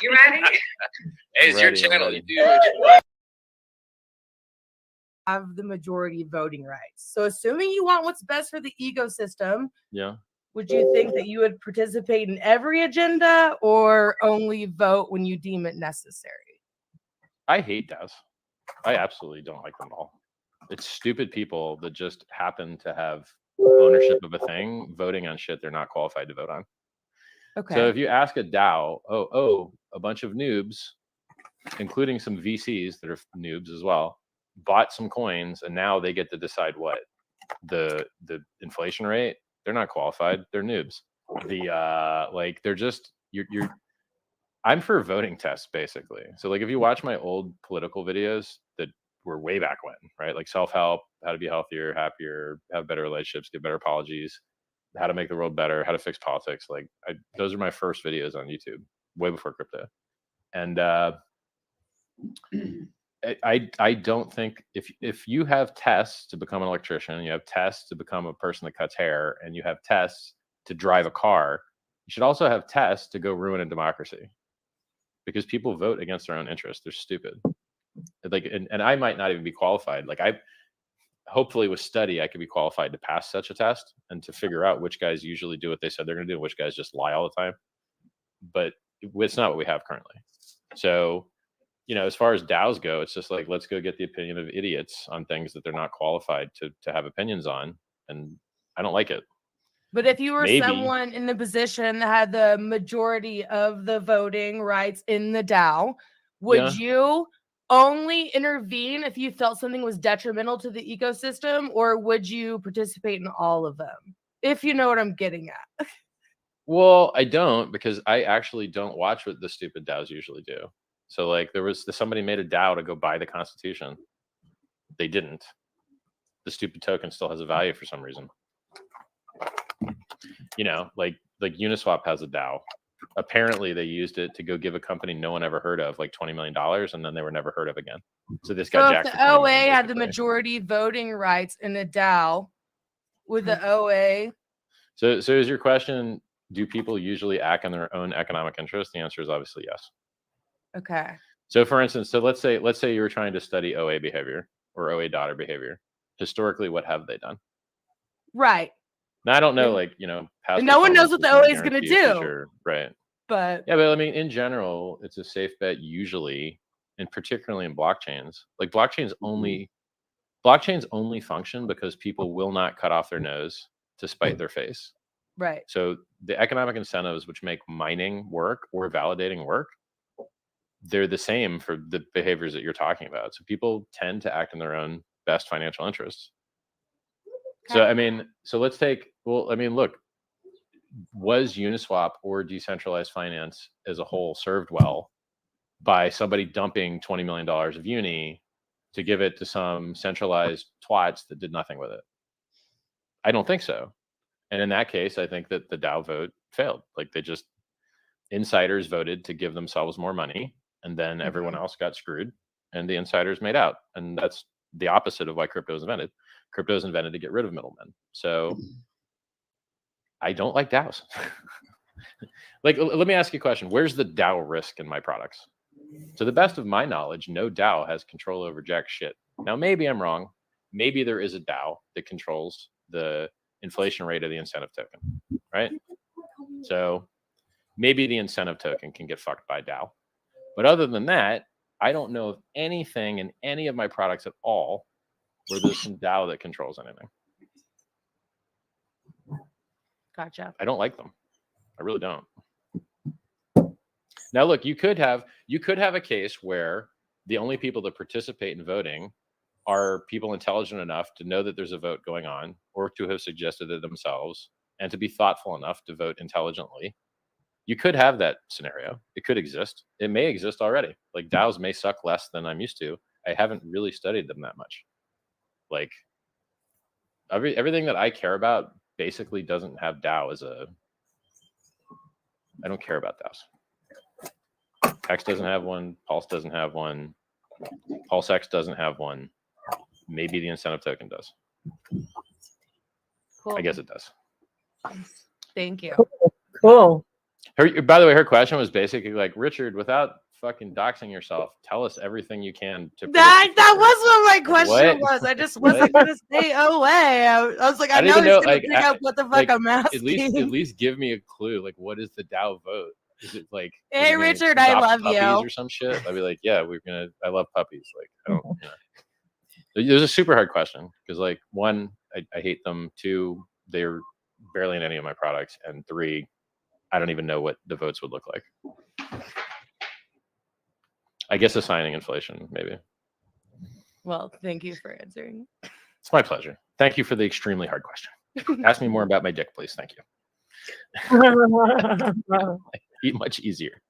You ready? Hey, it's your channel. You do what you want. Have the majority voting rights. So assuming you want what's best for the ecosystem, Yeah. would you think that you would participate in every agenda or only vote when you deem it necessary? I hate DAOs. I absolutely don't like them at all. It's stupid people that just happen to have ownership of a thing voting on shit they're not qualified to vote on. Okay. So if you ask a DAO, a bunch of noobs, including some VCs that are noobs as well, bought some coins and now they get to decide what the inflation rate. They're not qualified. They're noobs. Like they're just you're. I'm for voting tests basically. So like if you watch my old political videos that were way back when, right? Like self-help, how to be healthier, happier, have better relationships, get better apologies, how to make the world better, how to fix politics. Like those are my first videos on YouTube, way before crypto. And I don't think if you have tests to become an electrician, you have tests to become a person that cuts hair, and you have tests to drive a car, you should also have tests to go ruin a democracy. Because people vote against their own interests. They're stupid. Like, and I might not even be qualified. Like hopefully with study, I could be qualified to pass such a test and to figure out which guys usually do what they said they're going to do, and which guys just lie all the time. But it's not what we have currently. So, you know, as far as DAOs go, it's just like, let's go get the opinion of idiots on things that they're not qualified to have opinions on. And I don't like it. But if you were Maybe. someone in the position that had the majority of the voting rights in the DAO, would you only intervene if you felt something was detrimental to the ecosystem, or would you participate in all of them? If you know what I'm getting at. Well, I don't, because I actually don't watch what the stupid DAOs usually do. So like somebody made a DAO to go buy the Constitution. They didn't. The stupid token still has a value for some reason. You know, like Uniswap has a DAO. Apparently they used it to go give a company no one ever heard of like $20 million, and then they were never heard of again. So this got jacked. If the OA had the majority voting rights in the DAO, would the OA? So is your question, do people usually act in their own economic interest? The answer is obviously yes. Okay. So for instance, let's say you were trying to study OA behavior or OA daughter behavior. Historically, what have they done? Right. Now I don't know, like, you know, no one knows what the OA is going to do. Future, right. But yeah, but I mean, in general, it's a safe bet usually, and particularly in blockchains. Like blockchains only function because people will not cut off their nose to spite their face. Right. So the economic incentives which make mining work or validating work, they're the same for the behaviors that you're talking about. So people tend to act in their own best financial interests. Okay. So I mean, look, was Uniswap or decentralized finance as a whole served well by somebody dumping $20 million of uni to give it to some centralized twats that did nothing with it? I don't think so. And in that case, I think that the DAO vote failed. Like insiders voted to give themselves more money, and then everyone else got screwed, and the insiders made out. And that's the opposite of why crypto was invented. Crypto is invented to get rid of middlemen. So I don't like DAOs. Like, let me ask you a question. Where's the DAO risk in my products? To the best of my knowledge, no DAO has control over jack shit. Now, maybe I'm wrong. Maybe there is a DAO that controls the inflation rate of the incentive token, right? So maybe the incentive token can get fucked by DAO. But other than that, I don't know of anything in any of my products at all where there's some DAO that controls anything. Gotcha. I don't like them. I really don't. Now, look, you could have a case where the only people that participate in voting are people intelligent enough to know that there's a vote going on, or to have suggested it themselves, and to be thoughtful enough to vote intelligently. You could have that scenario. It could exist. It may exist already. Like DAOs may suck less than I'm used to. I haven't really studied them that much. Like everything that I care about basically doesn't have DAO as a. I don't care about DAOs. Hex doesn't have one. Pulse doesn't have one. PulseX doesn't have one. Maybe the incentive token does. Cool. I guess it does. Thank you. Cool. By the way, her question was basically like, Richard, without fucking doxing yourself, tell us everything you can to. That was what my question What? was. I just wasn't gonna stay away. I was like, I know he's gonna pick up what the fuck I'm asking. At least give me a clue. Like, what is the DAO vote? Is it like, hey Richard, I love you, or some shit? I'd be like, yeah, I love puppies. Like, I don't. It was a super hard question because, like, one, I hate them. Two, they're barely in any of my products, and three, I don't even know what the votes would look like. I guess assigning inflation, maybe. Well, thank you for answering. It's my pleasure. Thank you for the extremely hard question. Ask me more about my dick, please. Thank you. Be much easier.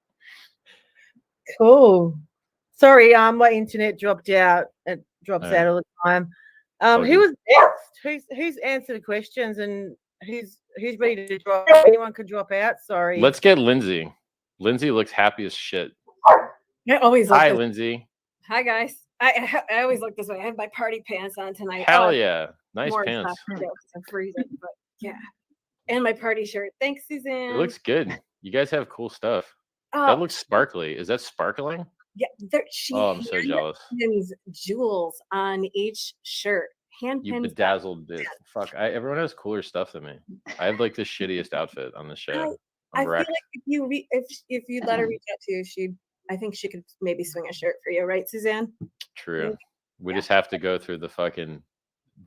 Cool. Sorry, my internet dropped out. It drops out all the time. Who was next? Who's answered the questions and who's ready to drop? Anyone could drop out. Sorry. Let's get Lindsay. Lindsay looks happy as shit. I always Hi, Lindsay. Hi, guys. I always look this way. I have my party pants on tonight. Hell yeah. Nice more pants. stuff, I'm freezing, but yeah. And my party shirt. Thanks, Suzanne. It looks good. You guys have cool stuff. That looks sparkly. Is that sparkling? Yeah. She I'm so jealous. Pins jewels on each shirt. You bedazzled it. Fuck. Everyone has cooler stuff than me. I have like the shittiest outfit on the show. I feel like if you let her reach out to you, I think she could maybe swing a shirt for you, right, Suzanne? True. We just have to go through the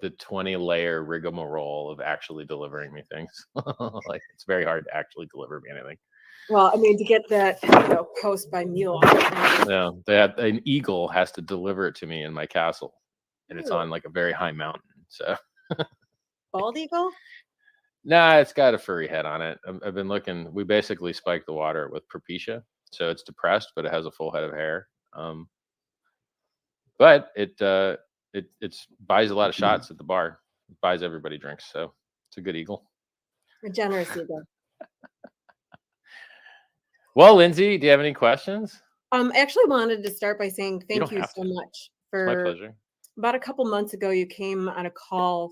20-layer rigmarole of actually delivering me things. Like, it's very hard to actually deliver me anything. Well, I mean, to get that, post by mule. Yeah, an eagle has to deliver it to me in my castle, and it's on like a very high mountain. So, bald eagle? Nah, it's got a furry head on it. I've been looking. We basically spike the water with Propecia, so it's depressed, but it has a full head of hair. But it buys a lot of shots at the bar. It buys everybody drinks, so it's a good eagle. A generous eagle. Well, Lindsay, do you have any questions? Actually wanted to start by saying thank you so much for. It's my pleasure. About a couple months ago, you came on a call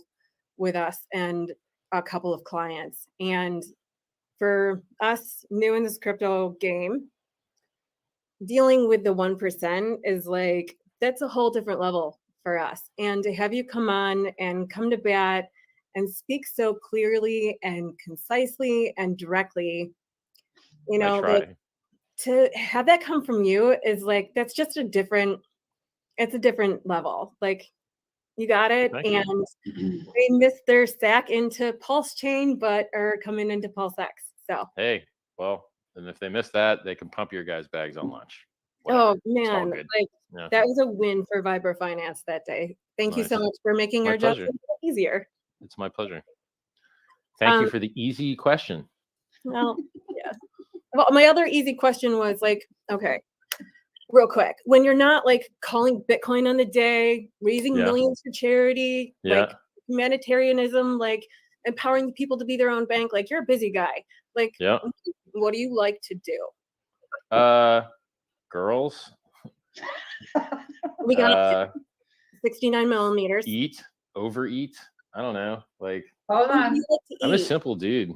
with us and a couple of clients. And for us new in this crypto game, dealing with the 1% is like, that's a whole different level for us. And to have you come on and come to bat and speak so clearly and concisely and directly, like, to have that come from you is like, that's just it's a different level. Like, you got it. And they missed their stack into PulseChain, but are coming into PulseX. So, hey, well, and if they miss that, they can pump your guys' bags on lunch. Oh man, that was a win for Vibra Finance that day. Thank you so much for making our job easier. It's my pleasure. Thank you for the easy question. Well, yeah. Well, my other easy question was like, okay, real quick, when you're not like calling Bitcoin on the day, raising millions for charity, like humanitarianism, like empowering people to be their own bank, like you're a busy guy. Like, what do you like to do? Girls. We got 69 millimeters. Overeat. I don't know. Like, hold on. I'm a simple dude.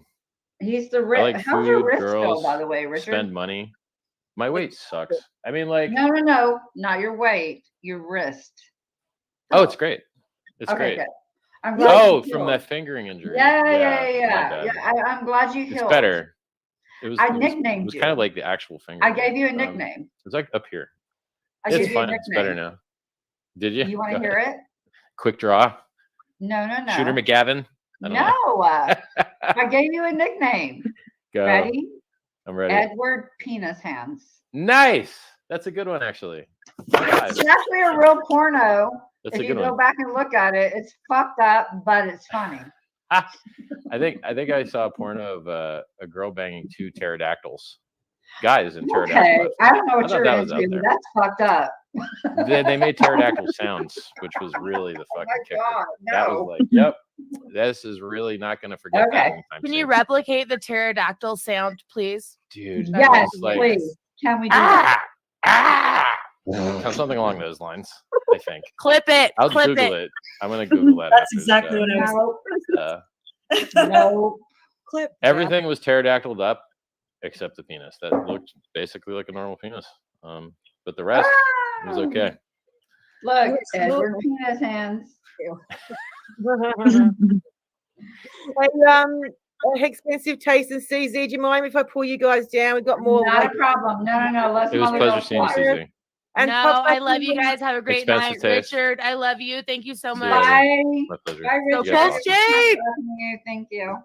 He's the rich. Like how's your wrist feel, by the way, Richard? Spend money. My weight sucks. I mean, like, no, not your weight, your wrist. Oh, it's great. It's great. Good. I'm glad from that fingering injury. Yeah. I'm glad you healed. It's better. I nicknamed you. It was kind of like the actual finger. I gave you a nickname. It's like up here. It's fun. It's better now. Did you? You want to hear it? Quick draw. No. Shooter McGavin. No. I gave you a nickname. Go. Ready? I'm ready. Edward Penis Hands. Nice. That's a good one, actually. It's actually a real porno. That's if a you good go back and look at it, it's fucked up, but it's funny. I think I saw a porno of a girl banging two pterodactyls. Guys in pterodactyls. Okay, I don't know what you're into, but that's fucked up. They made pterodactyl sounds, which was really the fucking kicker. God, no. That was like, yep, this is really not going to forget that anytime soon. Can you replicate the pterodactyl sound, please? Dude, yes, please. Can we do that? Something along those lines, I think. Clip it. I'll Google it. I'm going to Google that. That's exactly what I was No. Clip. Everything was pterodactyled up. except the penis. That looked basically like a normal penis. But the rest was okay. Look, Edward penis hands. Hey, expensive taste and CZ. Do you mind if I pull you guys down? We've got more. Not a problem. No. Let's It was a pleasure seeing you, CZ. And no, Pop I love you guys. Have a great Expensive night, taste. Richard. I love you. Thank you so See you much. later. Bye. My pleasure. Bye, So Richard. guys are cheap. Thank you.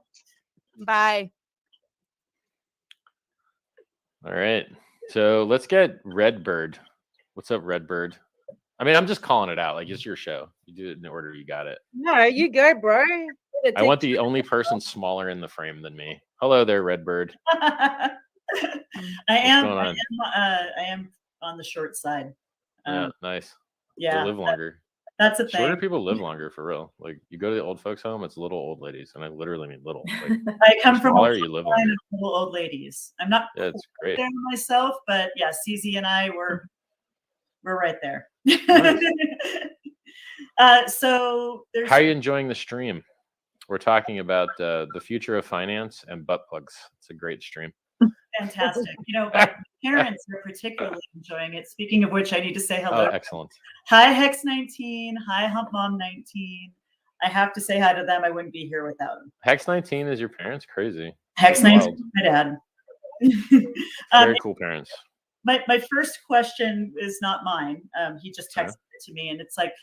Bye. All right. So let's get Redbird. What's up, Redbird? I mean, I'm just calling it out. Like, it's your show. You do it in the order you got it. No, you go, bro. I want the only person smaller in the frame than me. Hello there, Redbird. I going on? am on the short side. Yeah, nice. Yeah, They live longer. that's a thing. Shorter people live longer, for real. Like, you go to the old folks' home, it's little old ladies, and I literally mean little. Like, I come from smaller, a you live line longer. of little old ladies. I'm not Yeah, it's quite great. there myself, but yeah, CZ and I we're right there. So there's How are you enjoying the stream? We're talking about the future of finance and butt plugs. It's a great stream. fantastic. My parents are particularly enjoying it. Speaking of which, I need to say hello. Oh, excellent. Hi, Hex 19. Hi, Hump Mom 19. I have to say hi to them. I wouldn't be here without them. Hex 19 is your parents? Crazy. Hex Wild. 19 is my dad. Very cool parents. My first question is not mine. He just texted it to me, and it's like,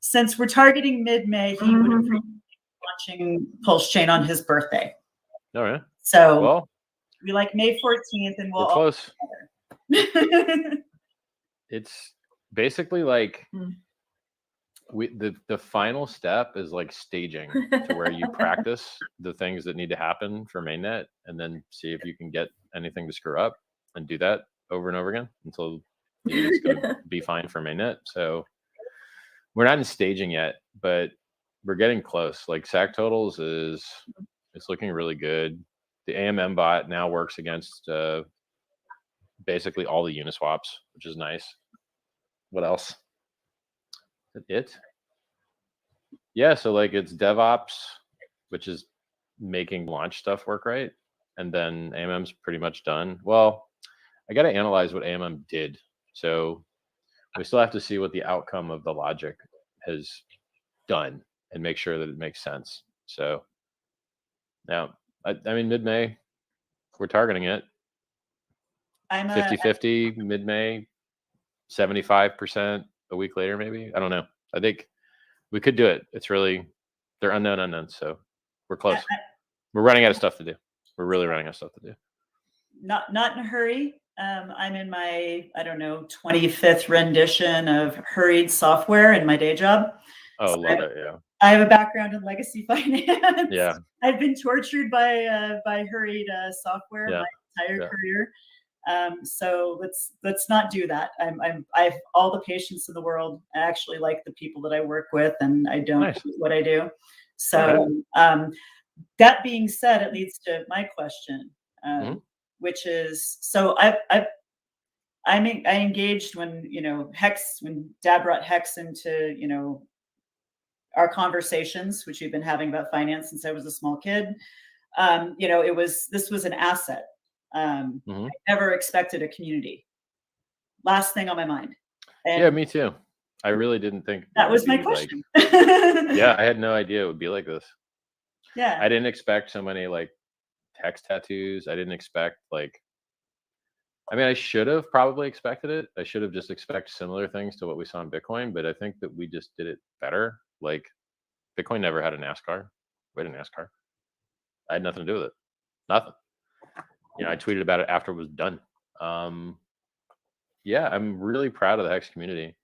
since we're targeting mid-May, he would have been launching PulseChain on his birthday. Oh, yeah. So Well, we like May 14th, and we'll we're all close. together. It's basically like the final step is like staging to where you practice the things that need to happen for mainnet, and then see if you can get anything to screw up, and do that over and over again until it's going to be fine for mainnet. So we're not in staging yet, but we're getting close. Like, SAC totals it's looking really good. The AMM bot now works against basically all the Uniswaps, which is nice. What else? Is that it? Yeah, so like, it's DevOps, which is making launch stuff work right. And then AMM's pretty much done. Well, I got to analyze what AMM did. So we still have to see what the outcome of the logic has done and make sure that it makes sense. So now, I mean, mid-May, we're targeting it. I'm 50-50 mid-May, 75% a week later, maybe. I don't know. I think we could do it. It's really, they're unknown unknowns. So we're close. We're running out of stuff to do. We're really running out of stuff to do. not in a hurry. I'm in my, 25th rendition of hurried software in my day job. Oh, So love it. Yeah. I have a background in legacy finance. Yeah. I've been tortured by hurried software Yeah. my entire Yeah. career. So let's not do that. I have all the patience in the world. I actually like the people that I work with, and I don't Nice. do what I do. So that being said, it leads to my question, which is, so I engaged when when Dad brought Hex into our conversations, which we've been having about finance since I was a small kid. This was an asset. I never expected a community. Last thing on my mind. And yeah, me too. I really didn't think that was my be question. yeah, I had no idea it would be like this. Yeah. I didn't expect so many like text tattoos. I didn't expect I should have probably expected it. I should have just expected similar things to what we saw in Bitcoin, but I think that we just did it better. Like, Bitcoin never had a NASCAR. We had a NASCAR. I had nothing to do with it. Nothing. I tweeted about it after it was done. Yeah, I'm really proud of the Hex community.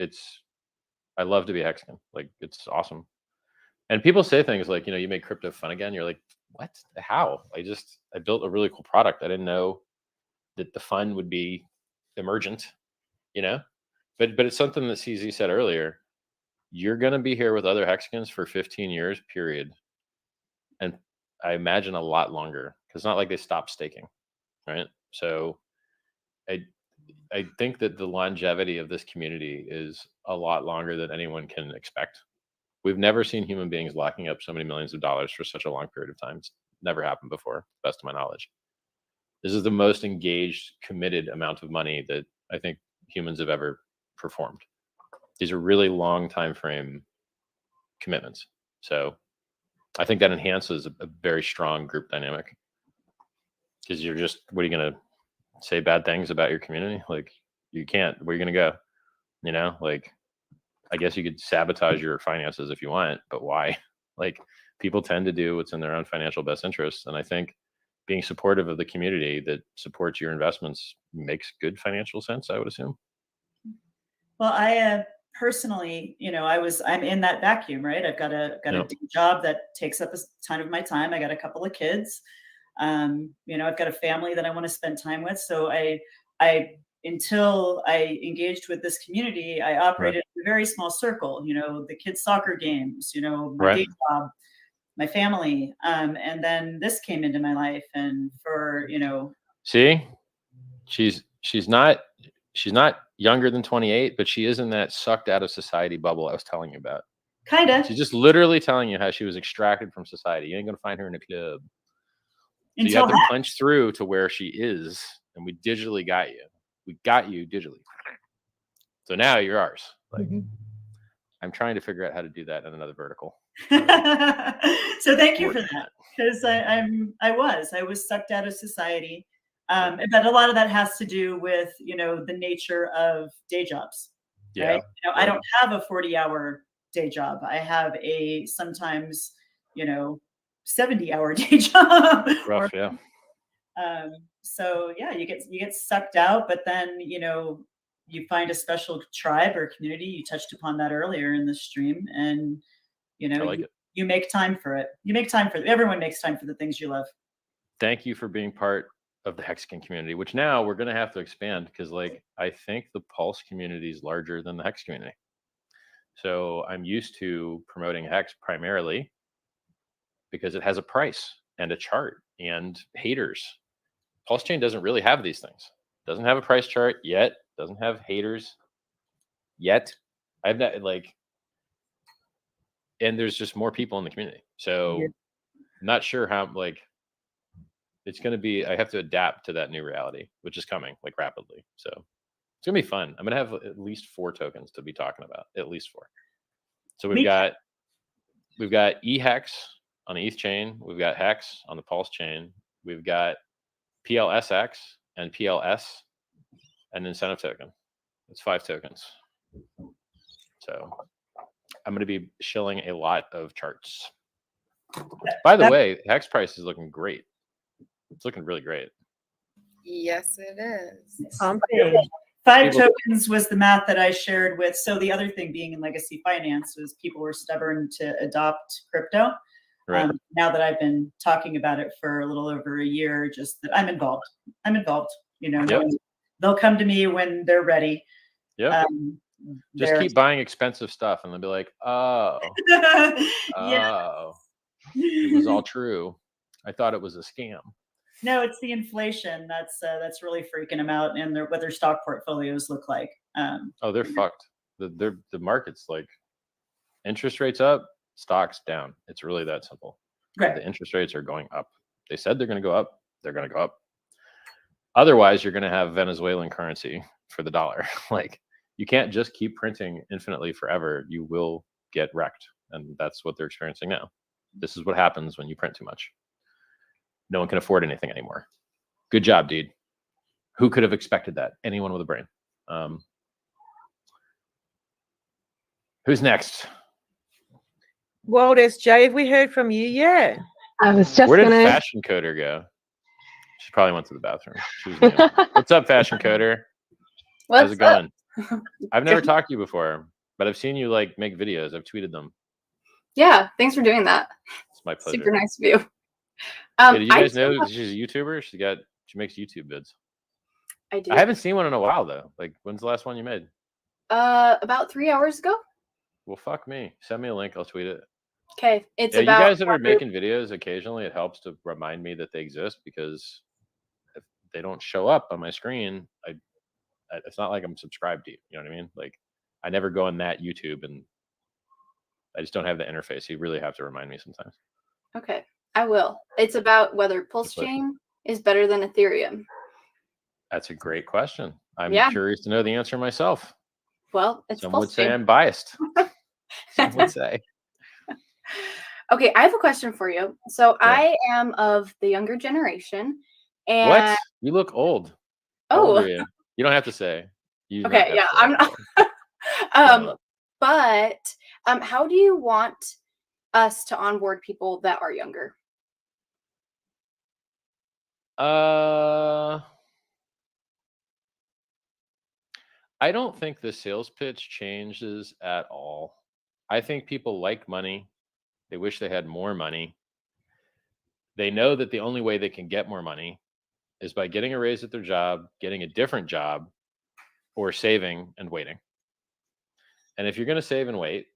I love to be a Hexagon. Like, it's awesome. And people say things like, you make crypto fun again. You're like, what? How? I built a really cool product. I didn't know that the fun would be emergent, but it's something that CZ said earlier. You're going to be here with other Hexagons for 15 years, period. And I imagine a lot longer, because it's not like they stopped staking, right? So I think that the longevity of this community is a lot longer than anyone can expect. We've never seen human beings locking up so many millions of dollars for such a long period of time. It's never happened before, best of my knowledge. This is the most engaged, committed amount of money that I think humans have ever performed. These are really long time frame commitments. So I think that enhances a very strong group dynamic, because you're just, what are you going to say bad things about your community? Like, you can't. Where are you going to go? You know, like, I guess you could sabotage your finances if you want, but why? Like, people tend to do what's in their own financial best interest. And I think being supportive of the community that supports your investments makes good financial sense, I would assume. Well, I personally, you know, I'm in that vacuum, right? I've got a day job that takes up a ton of my time. I got a couple of kids. You know, I've got a family that I want to spend time with. So until I engaged with this community, I operated in a very small circle, you know, the kids' soccer games, you know, my day job, my family. And then this came into my life, and for, you know. See, she's not younger than 28, but she is in that sucked out of society bubble I was telling you about. Kind of. She's just literally telling you how she was extracted from society. You ain't going to find her in a club. So you have to punch through to where she is, and we digitally got you. We got you digitally. So now you're ours. Like, I'm trying to figure out how to do that in another vertical. So thank you for that, because I was sucked out of society. But a lot of that has to do with, you know, the nature of day jobs. Yeah. Right? You know, I don't have a 40-hour day job. I have a sometimes, you know, 70-hour day job. Rough, yeah. So yeah, you get sucked out, but then, you know, you find a special tribe or community. You touched upon that earlier in the stream, and you know, you make time for it. You make time for it. Everyone makes time for the things you love. Thank you for being part of the Hexagon community, which now we're going to have to expand, because like, I think the Pulse community is larger than the Hex community. So I'm used to promoting Hex primarily because it has a price and a chart and haters. PulseChain doesn't really have these things. Doesn't have a price chart yet. Doesn't have haters yet. I've not, like, and there's just more people in the community. So I'm not sure how, like, it's going to be, I have to adapt to that new reality, which is coming like rapidly. So it's going to be fun. I'm going to have at least 4 tokens to be talking about, at least 4. So we've got eHex on the ETH chain. We've got Hex on the Pulse chain. We've got PLSX and PLS, and incentive token. It's 5 tokens. So I'm going to be shilling a lot of charts. By the way, Hex price is looking great. It's looking really great. Yes, it is. 5 tokens was the math that I shared with. So the other thing being in legacy finance was people were stubborn to adopt crypto. Right. Now that I've been talking about it for a little over a year, just that I'm involved. You know, they'll come to me when they're ready. Yeah. Just keep buying expensive stuff, and they'll be like, "Oh, it was all true. I thought it was a scam." No, it's the inflation that's really freaking them out, and what their stock portfolios look like. They're fucked. The market's like, interest rates up, stocks down. It's really that simple. Right. The interest rates are going up. They said they're going to go up. They're going to go up. Otherwise, you're going to have Venezuelan currency for the dollar. Like, you can't just keep printing infinitely forever. You will get wrecked, and that's what they're experiencing now. This is what happens when you print too much. No one can afford anything anymore. Good job, dude. Who could have expected that? Anyone with a brain. Who's next? Well, SJ, have we heard from you yet? I was just Where did Fashion Coder go? She probably went to the bathroom. She was new. What's up, Fashion Coder? How's it going? I've never talked to you before, but I've seen you like make videos. I've tweeted them. Yeah, thanks for doing that. It's my pleasure. Super nice of you. Did you guys know she's a YouTuber? She makes YouTube vids. I do. I haven't seen one in a while though. Like, when's the last one you made? About 3 hours ago. Well, fuck me. Send me a link. I'll tweet it. Okay, it's about you guys that are Harvard. making videos occasionally. It helps to remind me that they exist, because if they don't show up on my screen, it's not like I'm subscribed to you. You know what I mean? Like, I never go on that YouTube, and I just don't have the interface. You really have to remind me sometimes. Okay, I will. It's about whether PulseChain is better than Ethereum? That's a great question. I'm Yeah. curious to know the answer myself. Well, it's Some would say PulseChain. I'm biased. Some would say. Okay, I have a question for you. So Yeah. I am of the younger generation, and What? You look old. How old oh, are you? You don't have to say. You do not okay, have yeah, to say. I'm not. No. But how do you want us to onboard people that are younger? I don't think the sales pitch changes at all. I think people like money. They wish they had more money. They know that the only way they can get more money is by getting a raise at their job, getting a different job, or saving and waiting. And if you're going to save and wait,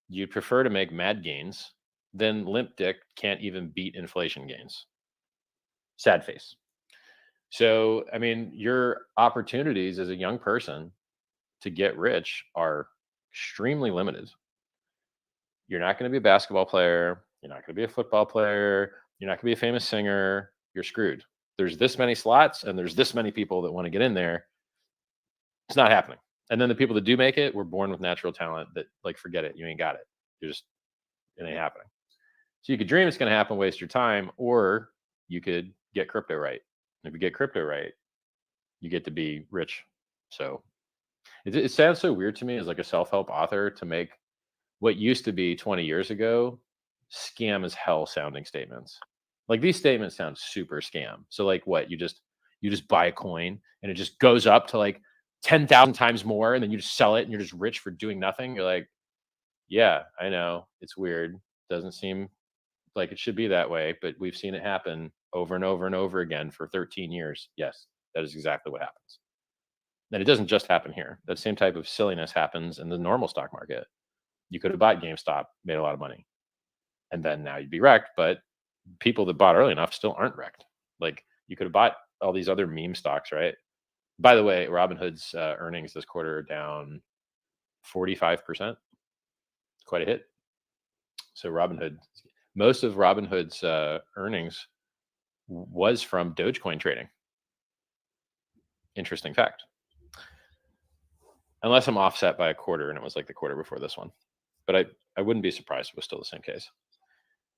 you'd prefer to make mad gains, then limp dick can't even beat inflation gains. Sad face. So, I mean, your opportunities as a young person to get rich are extremely limited. You're not going to be a basketball player. You're not going to be a football player. You're not going to be a famous singer. You're screwed. There's this many slots and there's this many people that want to get in there. It's not happening. And then the people that do make it were born with natural talent that, like, forget it. You ain't got it. It ain't happening. So you could dream it's going to happen, waste your time, or you could get crypto right. And if you get crypto right, you get to be rich. So it sounds so weird to me as like a self-help author to make what used to be 20 years ago scam as hell sounding statements. Like, these statements sound super scam. So like, what, you just buy a coin and it just goes up to like 10,000 times more, and then you just sell it and you're just rich for doing nothing. You're like, yeah, I know it's weird. Doesn't seem like it should be that way, but we've seen it happen over and over and over again for 13 years. Yes, that is exactly what happens. And it doesn't just happen here. That same type of silliness happens in the normal stock market. You could have bought GameStop, made a lot of money, and then now you'd be wrecked. But people that bought early enough still aren't wrecked. Like, you could have bought all these other meme stocks, right? By the way, Robinhood's earnings this quarter are down 45%. Quite a hit. So Robinhood, most of Robinhood's earnings was from Dogecoin trading. Interesting fact. Unless I'm offset by a quarter and it was like the quarter before this one. But I wouldn't be surprised if it was still the same case.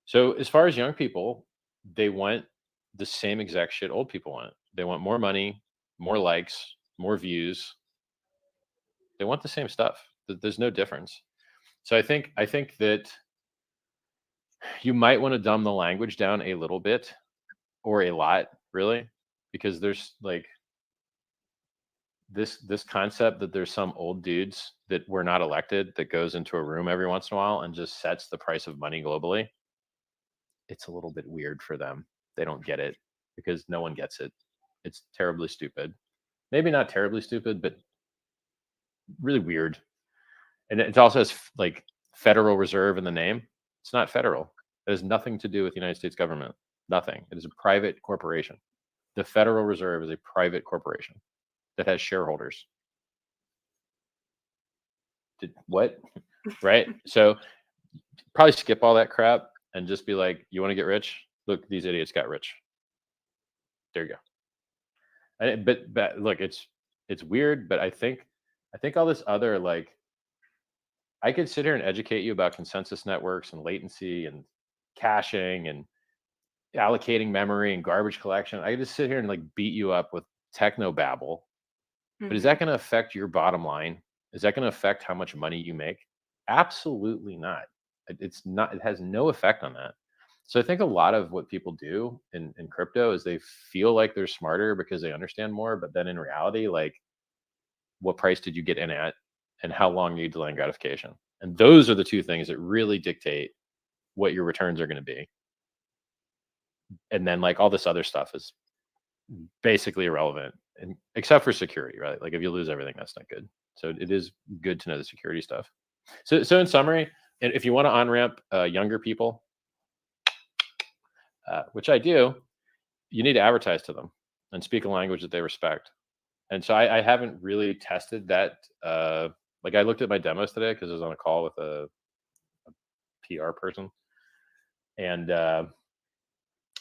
So as far as young people, they want the same exact shit old people want. They want more money, more likes, more views. They want the same stuff. There's no difference. So I think that you might want to dumb the language down a little bit, or a lot, really, because there's like this concept that there's some old dudes that were not elected that goes into a room every once in a while and just sets the price of money globally. It's a little bit weird for them. They don't get it because no one gets it. It's terribly stupid. Maybe not terribly stupid, but really weird. And it also has like Federal Reserve in the name. It's not federal. It has nothing to do with the United States government. Nothing. It is a private corporation. The Federal Reserve is a private corporation that has shareholders. What? Right? So probably skip all that crap and just be like, you want to get rich? Look, these idiots got rich. There you go. But look, it's weird, but I think all this other, like, I could sit here and educate you about consensus networks and latency and caching and allocating memory and garbage collection. I could just sit here and like beat you up with techno babble. But is that going to affect your bottom line? Is that going to affect how much money you make? Absolutely not. It's not. It has no effect on that. So I think a lot of what people do in crypto is they feel like they're smarter because they understand more. But then in reality, like, what price did you get in at, and how long you delaying gratification? And those are the two things that really dictate what your returns are going to be. And then like all this other stuff is basically irrelevant, and except for security, right? Like, if you lose everything, that's not good. So it is good to know the security stuff. So in summary, if you want to on-ramp younger people, which I do, you need to advertise to them and speak a language that they respect. And so I haven't really tested that. Like, I looked at my demos today because I was on a call with a PR person, and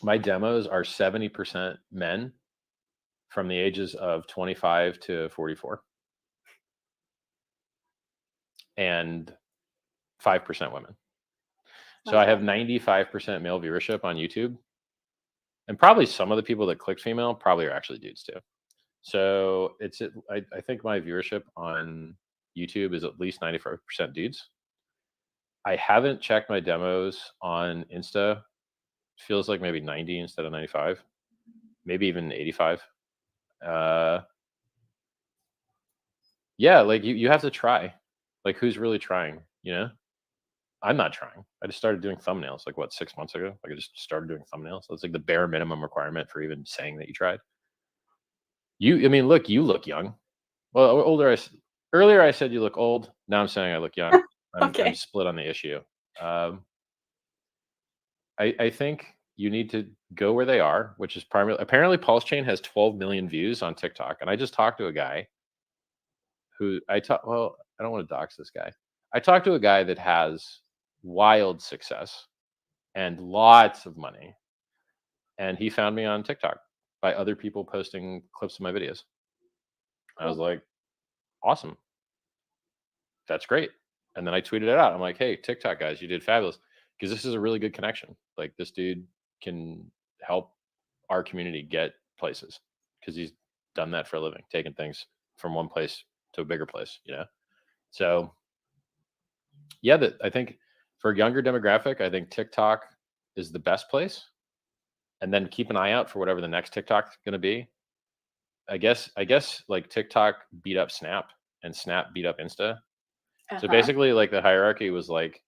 My demos are 70% men from the ages of 25 to 44 and 5% women. So I have 95% male viewership on YouTube, and probably some of the people that clicked female probably are actually dudes too. So I think my viewership on YouTube is at least 95% dudes. I haven't checked my demos on Insta. Feels like maybe 90 instead of 95, maybe even 85. Yeah, like you have to try. Like, who's really trying, you know? I'm not trying. I just started doing thumbnails like 6 months ago. Like, I just started doing thumbnails. So it's like the bare minimum requirement for even saying that you tried. I mean, look, you look young. Well, earlier I said you look old. Now I'm saying I look young. I'm split on the issue. I think you need to go where they are, which is primarily, apparently PulseChain has 12 million views on TikTok. And I just talked to a guy who I don't want to dox this guy. I talked to a guy that has wild success and lots of money. And he found me on TikTok by other people posting clips of my videos. I was like, awesome. That's great. And then I tweeted it out. I'm like, hey, TikTok guys, you did fabulous. Because this is a really good connection. Like, this dude can help our community get places because he's done that for a living, taking things from one place to a bigger place, you know? So yeah, I think for a younger demographic, I think TikTok is the best place. And then keep an eye out for whatever the next TikTok's going to be. I guess like TikTok beat up Snap and Snap beat up Insta. So basically, like, the hierarchy was like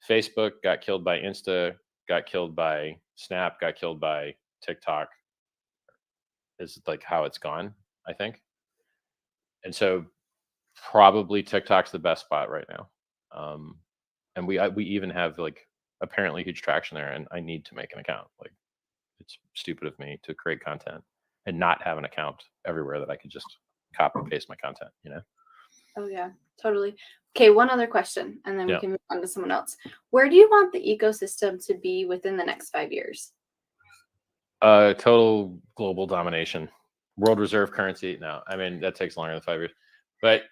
Facebook got killed by Insta, got killed by Snap, got killed by TikTok, is like how it's gone, I think. And so probably TikTok's the best spot right now. And we even have like apparently huge traction there, and I need to make an account. Like, it's stupid of me to create content and not have an account everywhere that I could just copy and paste my content, you know? Oh yeah, totally. Okay, one other question, and then we can move on to someone else. Where do you want the ecosystem to be within the next 5 years? Total global domination, world reserve currency. No, I mean, that takes longer than 5 years, but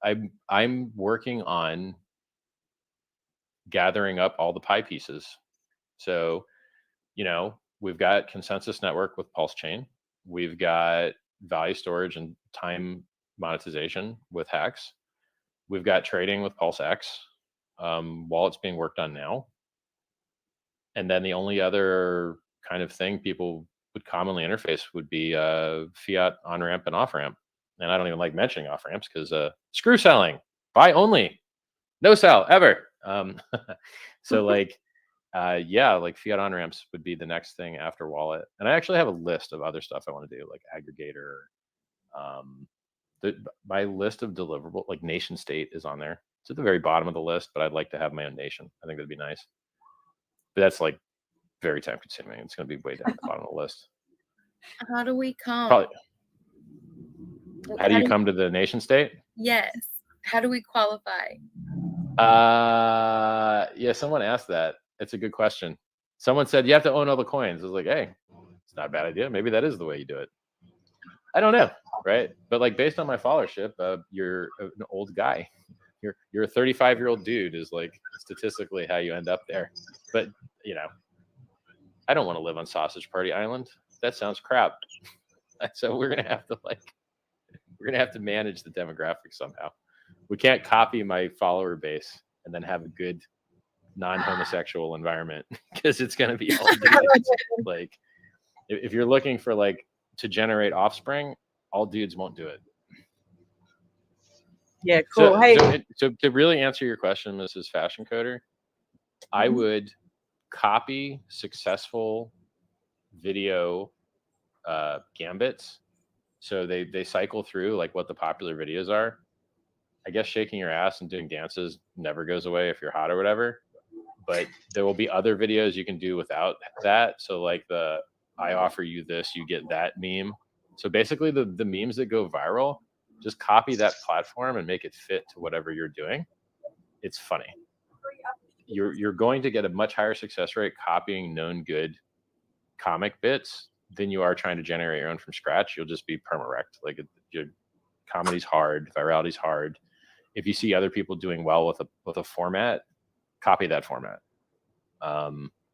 I'm working on gathering up all the pie pieces. So, you know, we've got consensus network with PulseChain. We've got value storage and time monetization with Hex. We've got trading with PulseX. Wallet's being worked on now. And then the only other kind of thing people would commonly interface would be fiat on-ramp and off-ramp. And I don't even like mentioning off-ramps because screw selling, buy only, no sell ever. So like, yeah, like fiat on-ramps would be the next thing after wallet. And I actually have a list of other stuff I want to do, like aggregator. My list of deliverable, like nation state, is on there. It's at the very bottom of the list, but I'd like to have my own nation. I think that'd be nice. But that's like very time consuming. It's going to be way down at the bottom of the list. How do we come? Probably. How do you come to the nation state? Yes. How do we qualify? Yeah, someone asked that. It's a good question. Someone said you have to own all the coins. I was like, hey, it's not a bad idea. Maybe that is the way you do it. I don't know, right? But like, based on my followership, you're an old guy. You're a 35-year-old dude is like statistically how you end up there. But you know, I don't want to live on Sausage Party Island. That sounds crap. So we're gonna have to manage the demographics somehow. We can't copy my follower base and then have a good non-homosexual environment because it's gonna be all dudes. Like, if you're looking for like to generate offspring, all dudes won't do it. Yeah, cool. So to really answer your question, Mrs. Fashion Coder, I would copy successful video gambits. So they cycle through like what the popular videos are. I guess shaking your ass and doing dances never goes away if you're hot or whatever. But there will be other videos you can do without that. So like I offer you this, you get that meme. So basically the memes that go viral, just copy that platform and make it fit to whatever you're doing. It's funny. you're going to get a much higher success rate copying known good comic bits than you are trying to generate your own from scratch. You'll just be perma-wrecked. Like your comedy's hard, virality's hard. If you see other people doing well with a format, copy that format.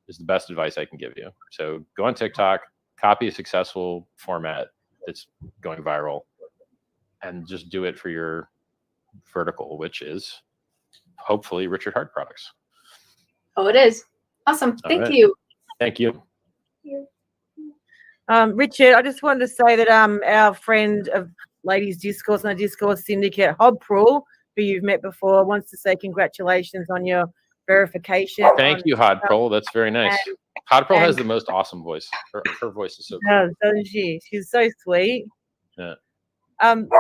Is the best advice I can give you. So go on TikTok, copy a successful format that's going viral, and just do it for your vertical, which is hopefully Richard Hart products. Oh, it is. Awesome. Thank right. you. Thank you. Richard, I just wanted to say that our friend of Ladies Discourse and the Discourse Syndicate, Hodprul, who you've met before, wants to say congratulations on your verification. Thank you, Hodprul. That's very nice. Hodprul has the most awesome voice. Her voice is so cool. Doesn't she? She's so sweet. Yeah. Wild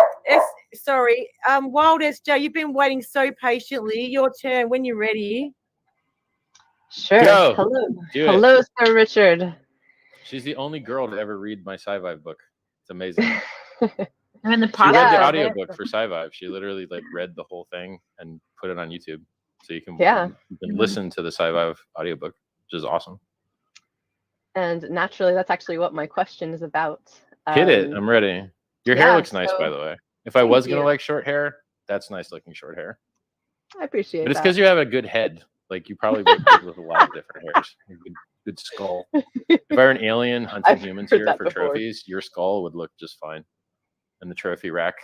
SJ, you've been waiting so patiently. Your turn when you're ready. Sure. Go. Hello. Do Hello, it. Sir Richard. She's the only girl to ever read my Sci-Vive book. It's amazing. I'm in the She process. read the of audiobook it. for Sci-Vive. She literally like read the whole thing and put it on YouTube. So you can, you can listen to the Sci-Vive audiobook, which is awesome. And naturally, that's actually what my question is about. Hit it. I'm ready. Your hair looks nice, so by the way. If I was going to you. like short hair, that's nice looking short hair. I appreciate But it's that. because you have a good head. Like you probably look good with a lot of different hairs. A good skull. If I were an alien hunting humans heard here that for before. trophies, your skull would look just fine in the trophy rack.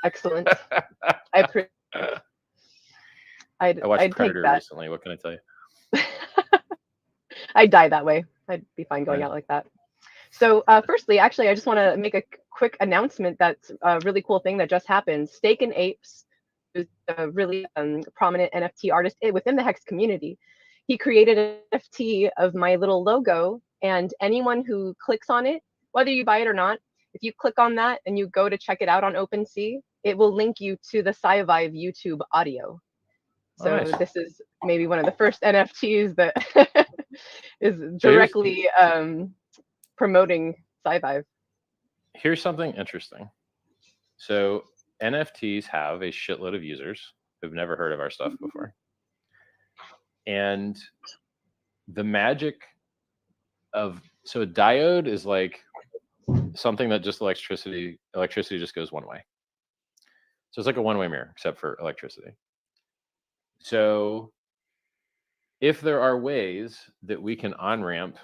Excellent. I watched I'd Predator take that. recently. What can I tell you? I'd die that way. I'd be fine going out like that. So firstly, actually, I just want to make a quick announcement that's a really cool thing that just happened. Steak and Apes, who's a really prominent NFT artist within the Hex community, he created an NFT of my little logo, and anyone who clicks on it, whether you buy it or not, if you click on that and you go to check it out on OpenSea, it will link you to the Sci-Vive YouTube audio. So this is maybe one of the first NFTs that is directly promoting Sci-Vive. Here's something interesting. So NFTs have a shitload of users who've never heard of our stuff before. And the magic of, so a diode is like something that just electricity just goes one way. So it's like a one-way mirror, except for electricity. So if there are ways that we can on-ramp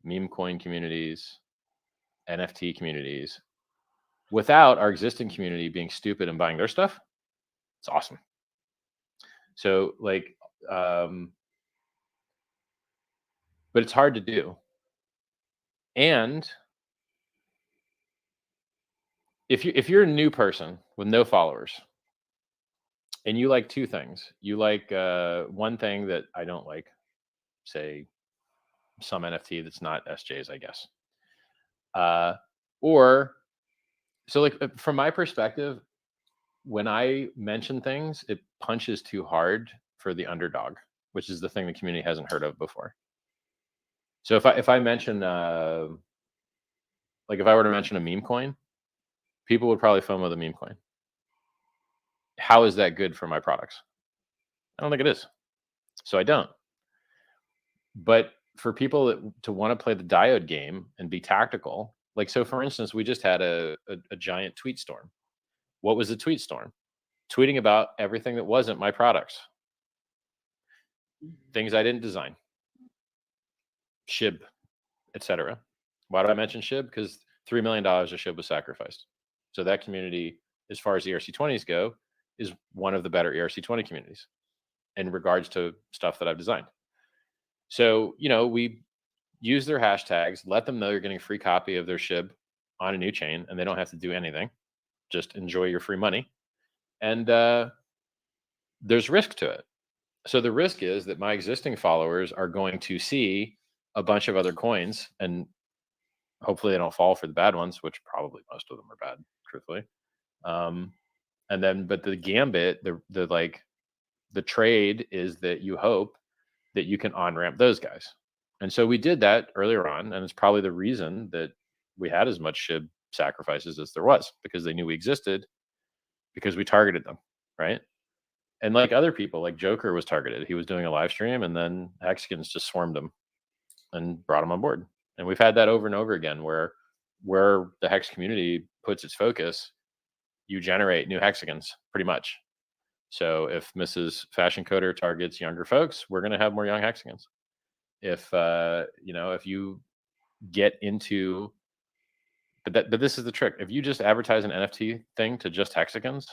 meme coin communities, NFT communities, without our existing community being stupid and buying their stuff, it's awesome. So like, but it's hard to do. And if you're a new person with no followers, and you like two things, you like one thing that I don't like, say some NFT that's not SJ's, I guess. Or so like from my perspective, when I mention things, it punches too hard for the underdog, which is the thing the community hasn't heard of before. So if I mention like if I were to mention a meme coin, people would probably FOMO the meme coin. How is that good for my products? I don't think it is. So I don't. But for people to want to play the diode game and be tactical, like, so for instance, we just had a giant tweet storm. What was the tweet storm? Tweeting about everything that wasn't my products. Things I didn't design. SHIB, etc. Why do I mention SHIB? Because $3 million of SHIB was sacrificed. So that community, as far as ERC20s go, is one of the better ERC20 communities in regards to stuff that I've designed. So, you know, we use their hashtags, let them know you're getting a free copy of their SHIB on a new chain, and they don't have to do anything. Just enjoy your free money. And there's risk to it. So the risk is that my existing followers are going to see a bunch of other coins, and hopefully they don't fall for the bad ones, which probably most of them are bad, truthfully. And then, but the gambit, the trade is that you hope that you can on-ramp those guys. And so we did that earlier on, and it's probably the reason that we had as much SHIB sacrifices as there was, because they knew we existed, because we targeted them, right? And like other people, like Joker was targeted. He was doing a live stream, and then Hexagons just swarmed him and brought him on board. And we've had that over and over again, where the Hex community puts its focus, you generate new Hexagons pretty much. So if Mrs. Fashion Coder targets younger folks, we're going to have more young Hexagons. If if you get into, but this is the trick. If you just advertise an NFT thing to just Hexagons,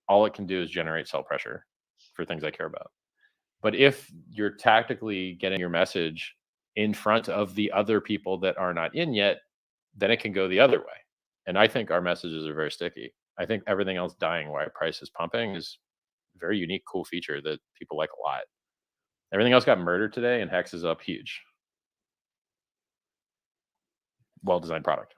all it can do is generate sell pressure for things I care about. But if you're tactically getting your message in front of the other people that are not in yet, then it can go the other way. And I think our messages are very sticky. I think everything else dying while price is pumping is a very unique, cool feature that people like a lot. Everything else got murdered today, and Hex is up huge. Well-designed product,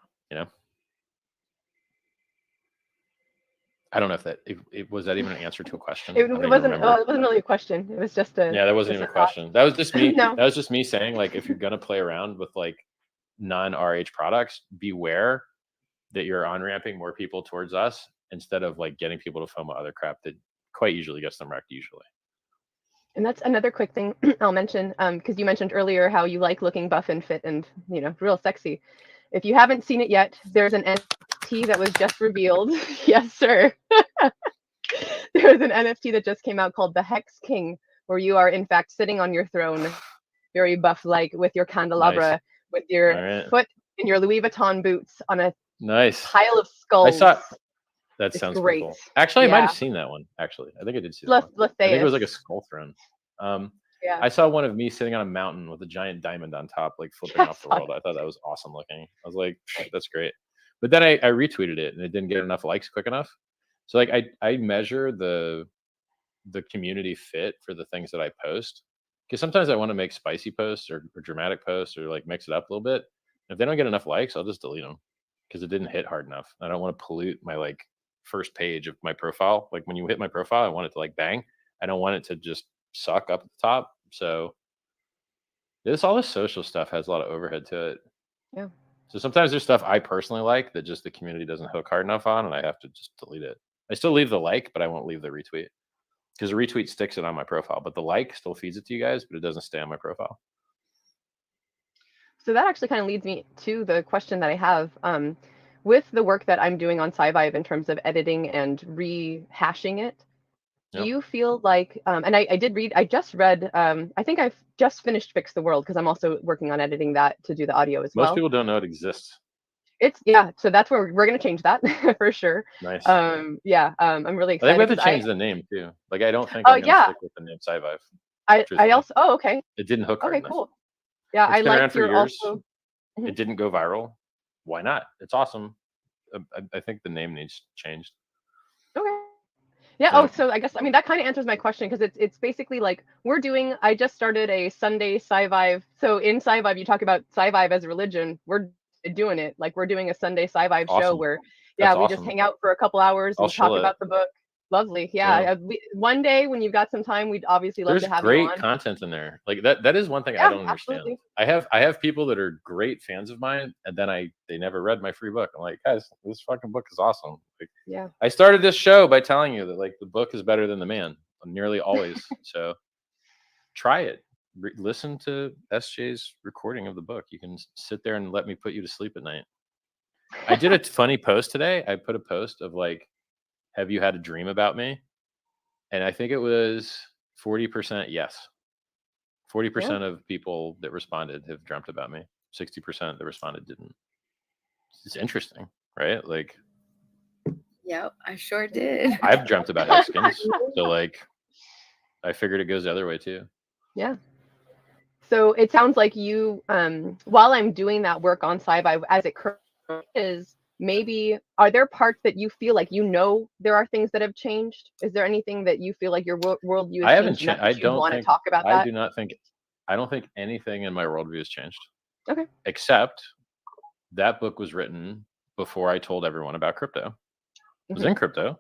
I don't know if that it was that even an answer to a question. It wasn't. It wasn't really a question. It was just a. Yeah, that wasn't even a question. That was just me. No. That was just me saying, like, if you're gonna play around with like non-RH products, beware that you're on-ramping more people towards us instead of like getting people to FOMO other crap that quite usually gets them wrecked usually. And that's another quick thing I'll mention, because you mentioned earlier how you like looking buff and fit and real sexy. If you haven't seen it yet, there's an NFT that was just revealed. Yes, sir. There was an NFT that just came out called the Hex King, where you are in fact sitting on your throne, very buff-like, with your candelabra, Nice. with your foot in your Louis Vuitton boots on a pile of skulls. I saw. That sounds great. Cool. Actually, I Yeah. might have seen that one. Actually, I think I did see that one. I think it was like a skull throne. Yeah. I saw one of me sitting on a mountain with a giant diamond on top, like flipping off the world. I thought that was awesome looking. I was like, that's great. But then I retweeted it, and it didn't get enough likes quick enough. So like I measure the community fit for the things that I post, because sometimes I want to make spicy posts or dramatic posts or like mix it up a little bit. If they don't get enough likes, I'll just delete them because it didn't hit hard enough. I don't want to pollute my like first page of my profile. Like when you hit my profile, I want it to like bang. I don't want it to just suck up at the top. So all this social stuff has a lot of overhead to it. Yeah. So sometimes there's stuff I personally like that just the community doesn't hook hard enough on, and I have to just delete it. I still leave the like, but I won't leave the retweet, because the retweet sticks it on my profile, but the like still feeds it to you guys, but it doesn't stay on my profile. So that actually kind of leads me to the question that I have. With the work that I'm doing on SciVive in terms of editing and rehashing it, do you feel like, and I just read, I think I've just finished Fix the World, because I'm also working on editing that to do the audio as well. Most people don't know it exists. So that's where we're going to change that for sure. Nice. I'm really excited. I think we have to change the name too. Like, I don't think I'm going to stick with the name SciVive. I also, okay. It didn't hook hard enough. Cool. Yeah, it's I been around like for your years. also. It didn't go viral. Why not? It's awesome. I think the name needs changed. Okay. Yeah. So I guess, I mean, that kind of answers my question, because it's basically like I just started a Sunday SciVive. So in SciVive, you talk about SciVive as a religion. We're doing it. Like, we're doing a Sunday SciVive show where, we just hang out for a couple hours and talk about the book. Lovely. Yeah. One day when you've got some time, we'd obviously love to have you on. There's great content in there. Like that is one thing I don't understand. Absolutely. I have people that are great fans of mine, and then they never read my free book. I'm like, guys, this fucking book is awesome. Like, I started this show by telling you that like the book is better than the man nearly always. So try it. Listen to SJ's recording of the book. You can sit there and let me put you to sleep at night. I did a funny post today. I put a post of like, have you had a dream about me? And I think it was 40% yes. 40% of people that responded have dreamt about me. 60% that responded didn't. It's interesting, right? Like, Yep, I sure did. I've dreamt about Hexagons. So like, I figured it goes the other way too. Yeah. So it sounds like you, while I'm doing that work on SciVive as it currently is, maybe are there parts that you feel like there are things that have changed? Is there anything that you feel like your worldview has changed? I don't want to talk about that. I don't think anything in my worldview has changed. Okay. Except that book was written before I told everyone about crypto. It was in crypto,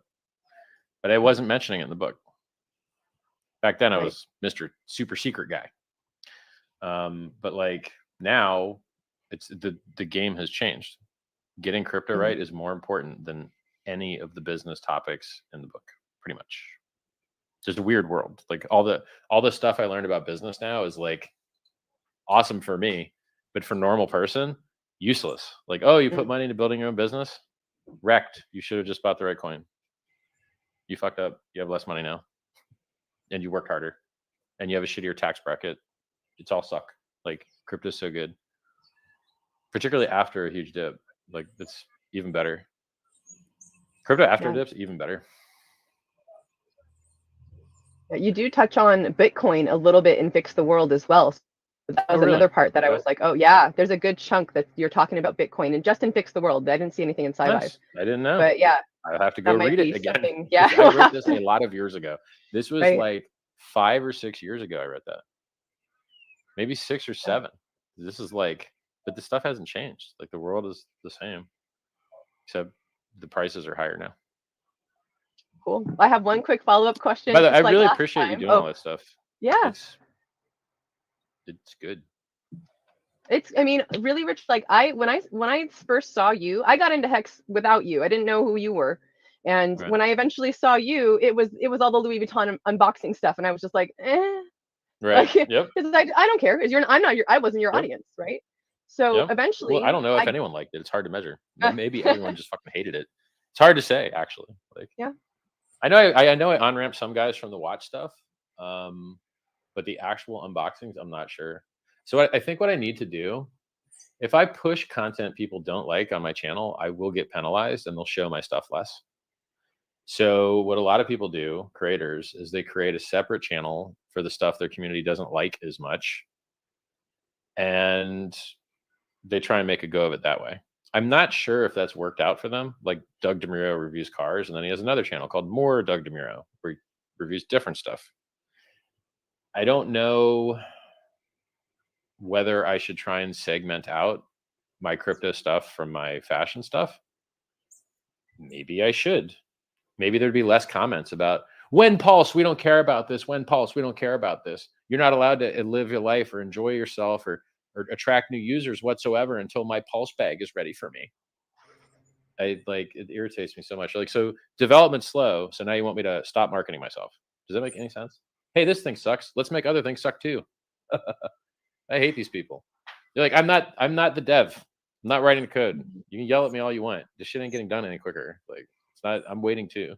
but I wasn't mentioning it in the book. Back then I was Mr. Super Secret guy. But like now it's the game has changed. Getting crypto right is more important than any of the business topics in the book, pretty much. Just a weird world. Like all the stuff I learned about business now is like awesome for me, but for normal person, useless. Like, oh, you put money into building your own business, wrecked. You should have just bought the right coin. You fucked up. You have less money now, and you work harder, and you have a shittier tax bracket. It's all suck. Like crypto's so good, particularly after a huge dip. Like it's even better. Crypto after dips even better. You do touch on Bitcoin a little bit in Fix the World as well. So that was another part that I was like, oh yeah, there's a good chunk that you're talking about Bitcoin, and just in Fix the World. I didn't see anything in SciVive. Nice. I didn't know. But yeah, I'll have to go read it again. Yeah, I wrote this a lot of years ago. This was like 5 or 6 years ago. I wrote that. Maybe 6 or 7. This is like, but the stuff hasn't changed. Like the world is the same, except the prices are higher now. Cool. I have one quick follow-up question. By the way, I really appreciate you doing all that stuff. Yeah. It's good. It's, I mean, really, Rich, like when I first saw you, I got into Hex without you. I didn't know who you were. And when I eventually saw you, it was all the Louis Vuitton unboxing stuff. And I was just like, eh. Right. Like, yep. I don't care. I wasn't your audience, right? So eventually, well, I don't know if anyone liked it. It's hard to measure. Maybe everyone just fucking hated it. It's hard to say, actually. Like, yeah. I know I on-ramped some guys from the watch stuff, but the actual unboxings, I'm not sure. So I think what I need to do, if I push content people don't like on my channel, I will get penalized and they'll show my stuff less. So what a lot of people do, creators, is they create a separate channel for the stuff their community doesn't like as much, and they try and make a go of it that way. I'm not sure if that's worked out for them. Like Doug DeMuro reviews cars, and then he has another channel called More Doug DeMuro, where he reviews different stuff. I don't know whether I should try and segment out my crypto stuff from my fashion stuff. Maybe I should. Maybe there'd be less comments about, when Pulse, we don't care about this. When Pulse, we don't care about this. You're not allowed to live your life or enjoy yourself or attract new users whatsoever until my Pulse bag is ready for me. It irritates me so much. Like, so development's slow. So now you want me to stop marketing myself. Does that make any sense? Hey, this thing sucks. Let's make other things suck too. I hate these people. You're like, I'm not the dev. I'm not writing the code. You can yell at me all you want. This shit ain't getting done any quicker. Like, it's not, I'm waiting too.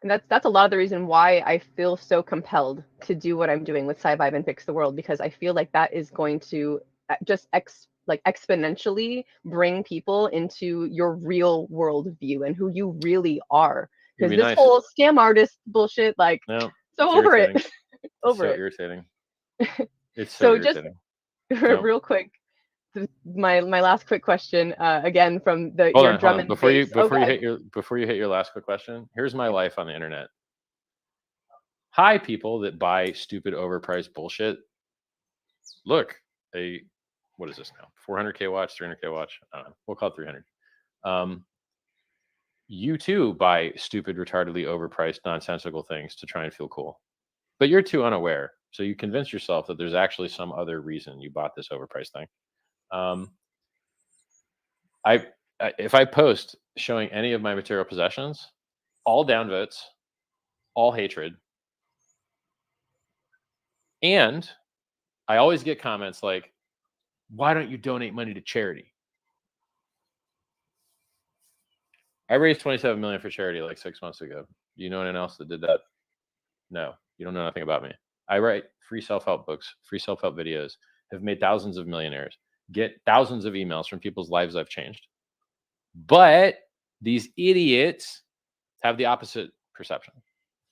And that's a lot of the reason why I feel so compelled to do what I'm doing with SciVive and Fix the World, because I feel like that is going to just exponentially bring people into your real world view and who you really are. Because this whole scam artist bullshit, like, no, so over it. Over it. So irritating. It's so irritating. Just real quick, my last quick question, again from hold your on, drum and before bass. you hit your last quick question, here's my life on the internet. Hi, people that buy stupid overpriced bullshit. Look, what is this now? 400K watch, 300K watch. I don't know. We'll call it 300. You too buy stupid, retardedly overpriced, nonsensical things to try and feel cool, but you're too unaware. So you convince yourself that there's actually some other reason you bought this overpriced thing. If I post showing any of my material possessions, all downvotes, all hatred, and I always get comments like, why don't you donate money to charity? I raised $27 million for charity like 6 months ago. Do you know anyone else that did that? No, you don't know nothing about me. I write free self-help books, free self-help videos, have made thousands of millionaires, get thousands of emails from people's lives I've changed. But these idiots have the opposite perception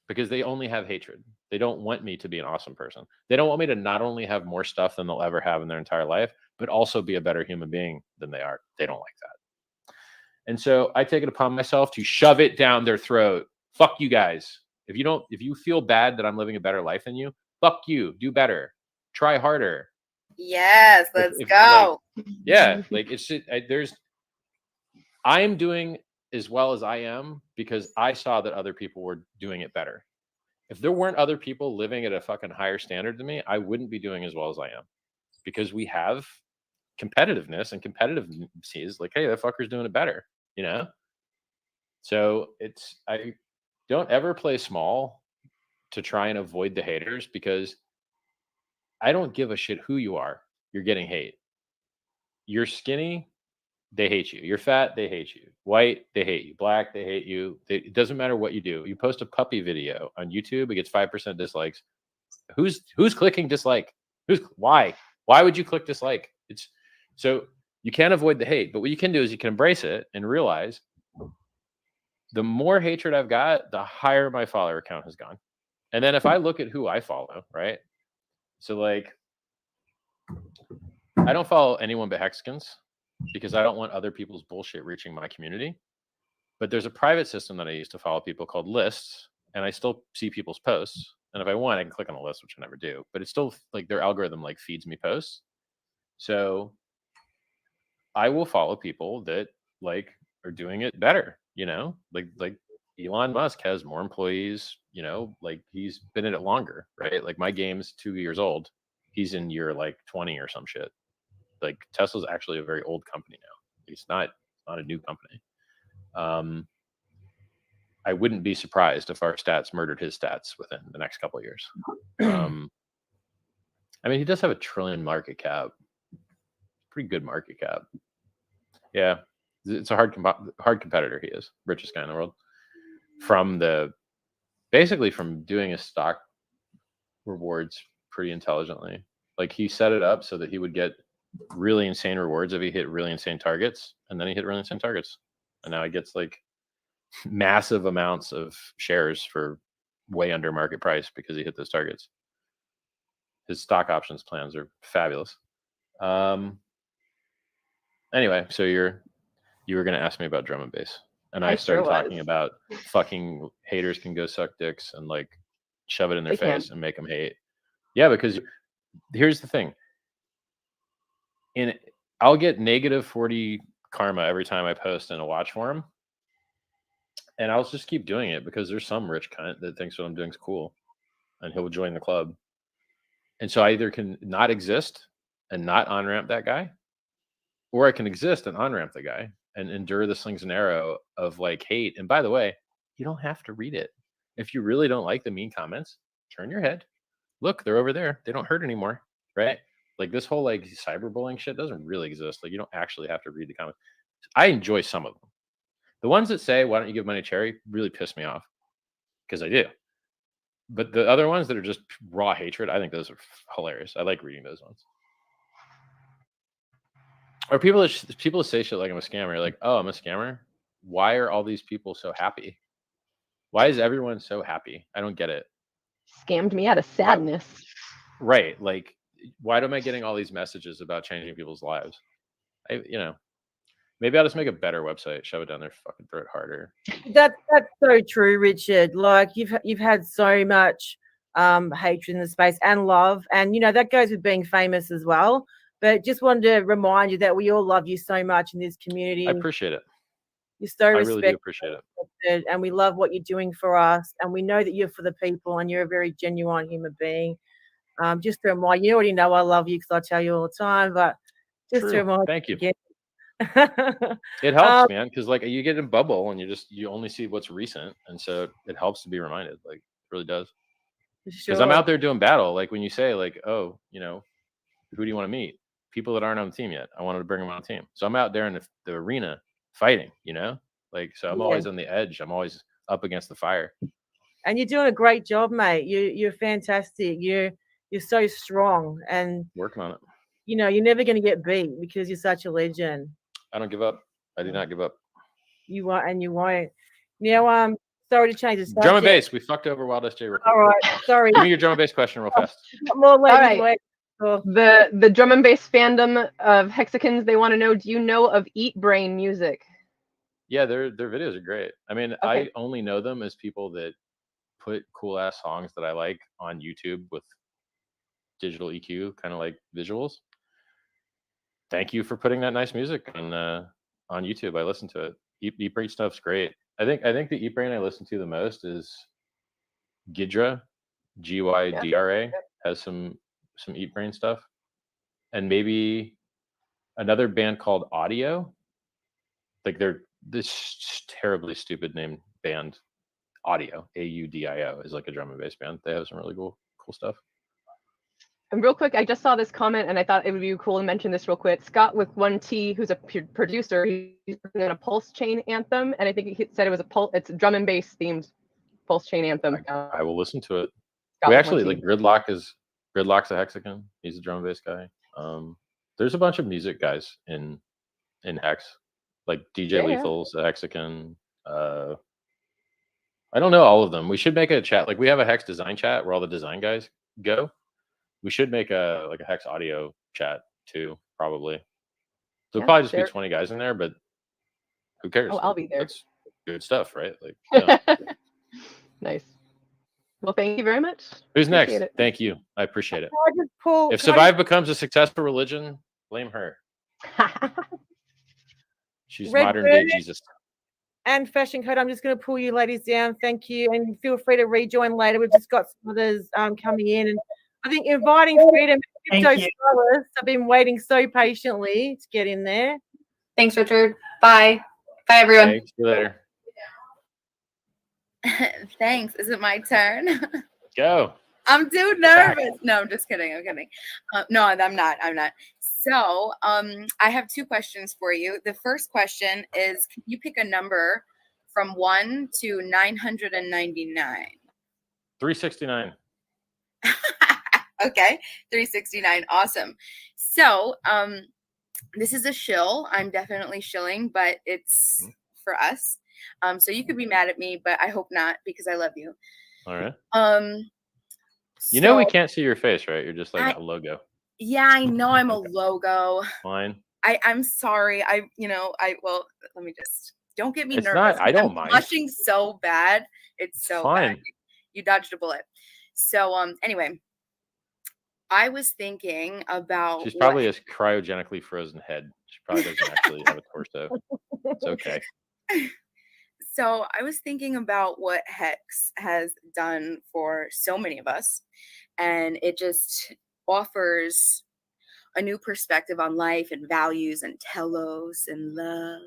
because they only have hatred. They don't want me to be an awesome person. They don't want me to not only have more stuff than they'll ever have in their entire life, but also be a better human being than they are. They don't like that. And so I take it upon myself to shove it down their throat. Fuck you guys. If you feel bad that I'm living a better life than you, fuck you. Do better. Try harder. Yes, let's go. Like it's just, I am doing as well as I am because I saw that other people were doing it better. If there weren't other people living at a fucking higher standard than me, I wouldn't be doing as well as I am, because we have competitiveness, and competitiveness is like, hey, that fucker's doing it better, you know? So don't ever play small to try and avoid the haters, because I don't give a shit who you are. You're getting hate. You're skinny, they hate you. You're fat, they hate you. White, they hate you. Black, they hate you. It doesn't matter what you do. You post a puppy video on YouTube, it gets 5% dislikes. Who's clicking dislike? Why would you click dislike? It's so you can't avoid the hate, but what you can do is you can embrace it and realize the more hatred I've got, the higher my follower count has gone. And then if I look at who I follow, right? So like, I don't follow anyone but Hexagons because I don't want other people's bullshit reaching my community. But there's a private system that I use to follow people called lists, and I still see people's posts. And if I want, I can click on a list, which I never do. But it's still like their algorithm like feeds me posts. So I will follow people that like are doing it better, you know, like Elon Musk has more employees, you know, like he's been in it longer, right? Like my game's 2 years old. He's in year like 20 or some shit. Like Tesla's actually a very old company now. It's not a new company. I wouldn't be surprised if our stats murdered his stats within the next couple of years. I mean, he does have a $1 trillion market cap. Pretty good market cap. Yeah, it's a hard competitor. He is richest guy in the world. Basically from doing his stock rewards pretty intelligently. Like he set it up so that he would get really insane rewards if he hit really insane targets, and then he hit really insane targets, and now he gets like massive amounts of shares for way under market price because he hit those targets. His stock options plans are fabulous. Anyway, so you were going to ask me about drum and bass, and I started talking about fucking haters can go suck dicks and like shove it in their face and make them hate. Yeah, because here's the thing. I'll get -40 karma every time I post in a watch forum, and I'll just keep doing it because there's some rich cunt that thinks what I'm doing is cool, and he'll join the club. And so I either can not exist and not on-ramp that guy, or I can exist and on-ramp the guy and endure the slings and arrow of like hate. And by the way, you don't have to read it. If you really don't like the mean comments, turn your head. Look, they're over there. They don't hurt anymore, right? Like this whole like cyberbullying shit doesn't really exist. Like you don't actually have to read the comments. I enjoy some of them. The ones that say, why don't you give money to charity, really piss me off because I do. But the other ones that are just raw hatred, I think those are hilarious. I like reading those ones. Or people say shit like I'm a scammer. Like, oh, I'm a scammer. Why are all these people so happy? Why is everyone so happy? I don't get it. Scammed me out of sadness. Right. Like, why am I getting all these messages about changing people's lives? Maybe I'll just make a better website, shove it down their fucking throat harder. That's so true, Richard. Like you've had so much hatred in the space and love, and you know that goes with being famous as well. But just wanted to remind you that we all love you so much in this community. I appreciate it. You're so respected. I really do appreciate it. And we love what you're doing for us. And we know that you're for the people and you're a very genuine human being. Just to remind you, already know I love you because I tell you all the time, but just to remind Thank you. Again. It helps, man, because like you get in a bubble and you only see what's recent. And so it helps to be reminded. Like it really does. Because I'm out there doing battle. Like when you say like, oh, you know, who do you want to meet? People that aren't on the team yet. I wanted to bring them on the team. So I'm out there in the arena fighting, you know, like, so I'm always on the edge. I'm always up against the fire. And you're doing a great job, mate. You're fantastic. You're so strong and working on it. You know, you're never going to get beat because you're such a legend. I don't give up. I do not give up. You are, and you won't. Now, sorry to change the subject. Drum and bass. We fucked over Wild SJ. All right. Sorry. Give me your drum and bass question real fast. More ladies. All right. The drum and bass fandom of Hexagons, they want to know, do you know of Eat Brain Music? Yeah, their videos are great. I mean, okay. I only know them as people that put cool ass songs that I like on YouTube with digital EQ, kind of like visuals. Thank you for putting that nice music on YouTube. I listen to it. Eat Brain stuff's great. I think the Eat Brain I listen to the most is Gydra, Gydra, has some Eat Brain stuff, and maybe another band called Audio. Like they're this terribly stupid named band, Audio, AUDIO, is like a drum and bass band. They have some really cool stuff. And real quick, I just saw this comment and I thought it would be cool to mention this real quick. Scott with 1T, who's a producer, he's working on a PulseChain anthem, and I think he said it was it's a drum and bass themed PulseChain anthem. I will listen to it. Scott We with actually 1T. like Gridlock's a Hexagon. He's a drum and bass guy. There's a bunch of music guys in Hex, like DJ Lethal's a Hexagon. I don't know all of them. We should make a chat. Like we have a Hex design chat where all the design guys go. We should make a Hex audio chat too, probably. There'll probably just be 20 guys in there, but who cares? Oh, I'll be there. That's good stuff, right? Like, yeah. Nice. Well, thank you very much. Who's next? Appreciate it. Thank you. I appreciate it. I just pull, If Survive becomes a successful religion, blame her. She's Red modern day Bird. Jesus. and Fashion Code, I'm just going to pull you ladies down. Thank you. And feel free to rejoin later. We've just got some others coming in. And I think inviting Freedom and Thank you. I've been waiting so patiently to get in there. Thanks, Richard. Bye. Bye, everyone. Thanks. See you later. Thanks. Is it my turn? Go. I'm too nervous. No, I'm just kidding. I'm kidding. No, I'm not. I'm not. So I have two questions for you. The first question is, can you pick a number from 1 to 999? 369. Okay, 369. Awesome. So this is a shill. I'm definitely shilling, but it's for us. So you could be mad at me, but I hope not, because I love you. All right. So, You know we can't see your face, right? You're just like a logo. Yeah, I know I'm a logo. Fine. I'm sorry. Well, let me just, don't get me It's nervous. not, I don't I'm mind. blushing so bad. It's so Fine. bad. You dodged a bullet. So anyway, I was thinking about She's probably a cryogenically frozen head. She probably doesn't actually have a torso. It's okay. So I was thinking about what Hex has done for so many of us, and it just offers a new perspective on life and values and telos and love.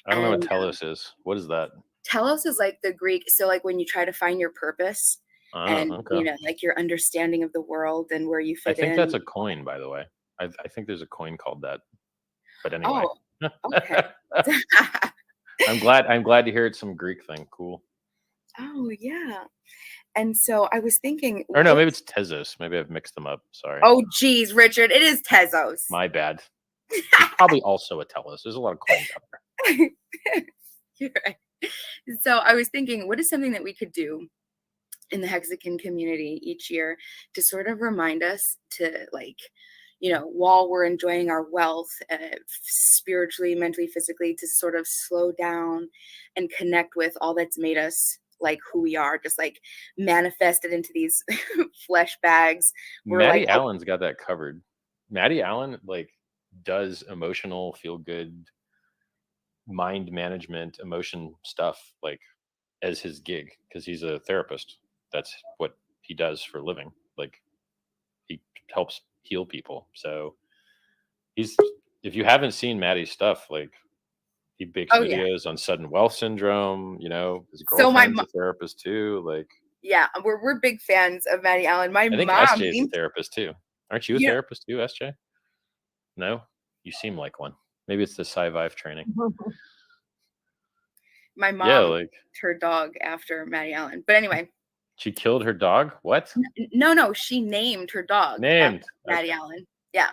I don't know what telos is. What is that? Telos is like the Greek. So like when you try to find your purpose and, okay. you know, like your understanding of the world and where you fit I think in. that's a coin, by the way. I think there's a coin called that. But anyway. Oh, okay. I'm glad to hear it's some Greek thing. Cool. Oh, yeah. And so I was thinking. Or no, maybe it's Tezos. Maybe I've mixed them up. Sorry. Oh, geez, Richard. It is Tezos. My bad. It's probably also a Telos. There's a lot of coins out there. You're right. So I was thinking, what is something that we could do in the Hexagon community each year to sort of remind us to, like, you know, while we're enjoying our wealth, spiritually, mentally, physically, to sort of slow down and connect with all that's made us like who we are, just like manifested into these flesh bags. Maddie Allen's got that covered. Maddie Allen like does emotional, feel good, mind management, emotion stuff like as his gig because he's a therapist. That's what he does for a living. Like he helps heal people. So he's, if you haven't seen Maddie's stuff, like he makes videos on sudden wealth syndrome, you know, his girlfriend's a therapist too. Like, yeah, we're big fans of Maddie Allen. I think SJ is a therapist too. Aren't you a therapist too, SJ? No, you seem like one. Maybe it's the Sci-Vive training. My mom killed her dog after Maddie Allen. But anyway. She killed her dog? What? No, she named her dog. Named Maddie Allen. Yeah.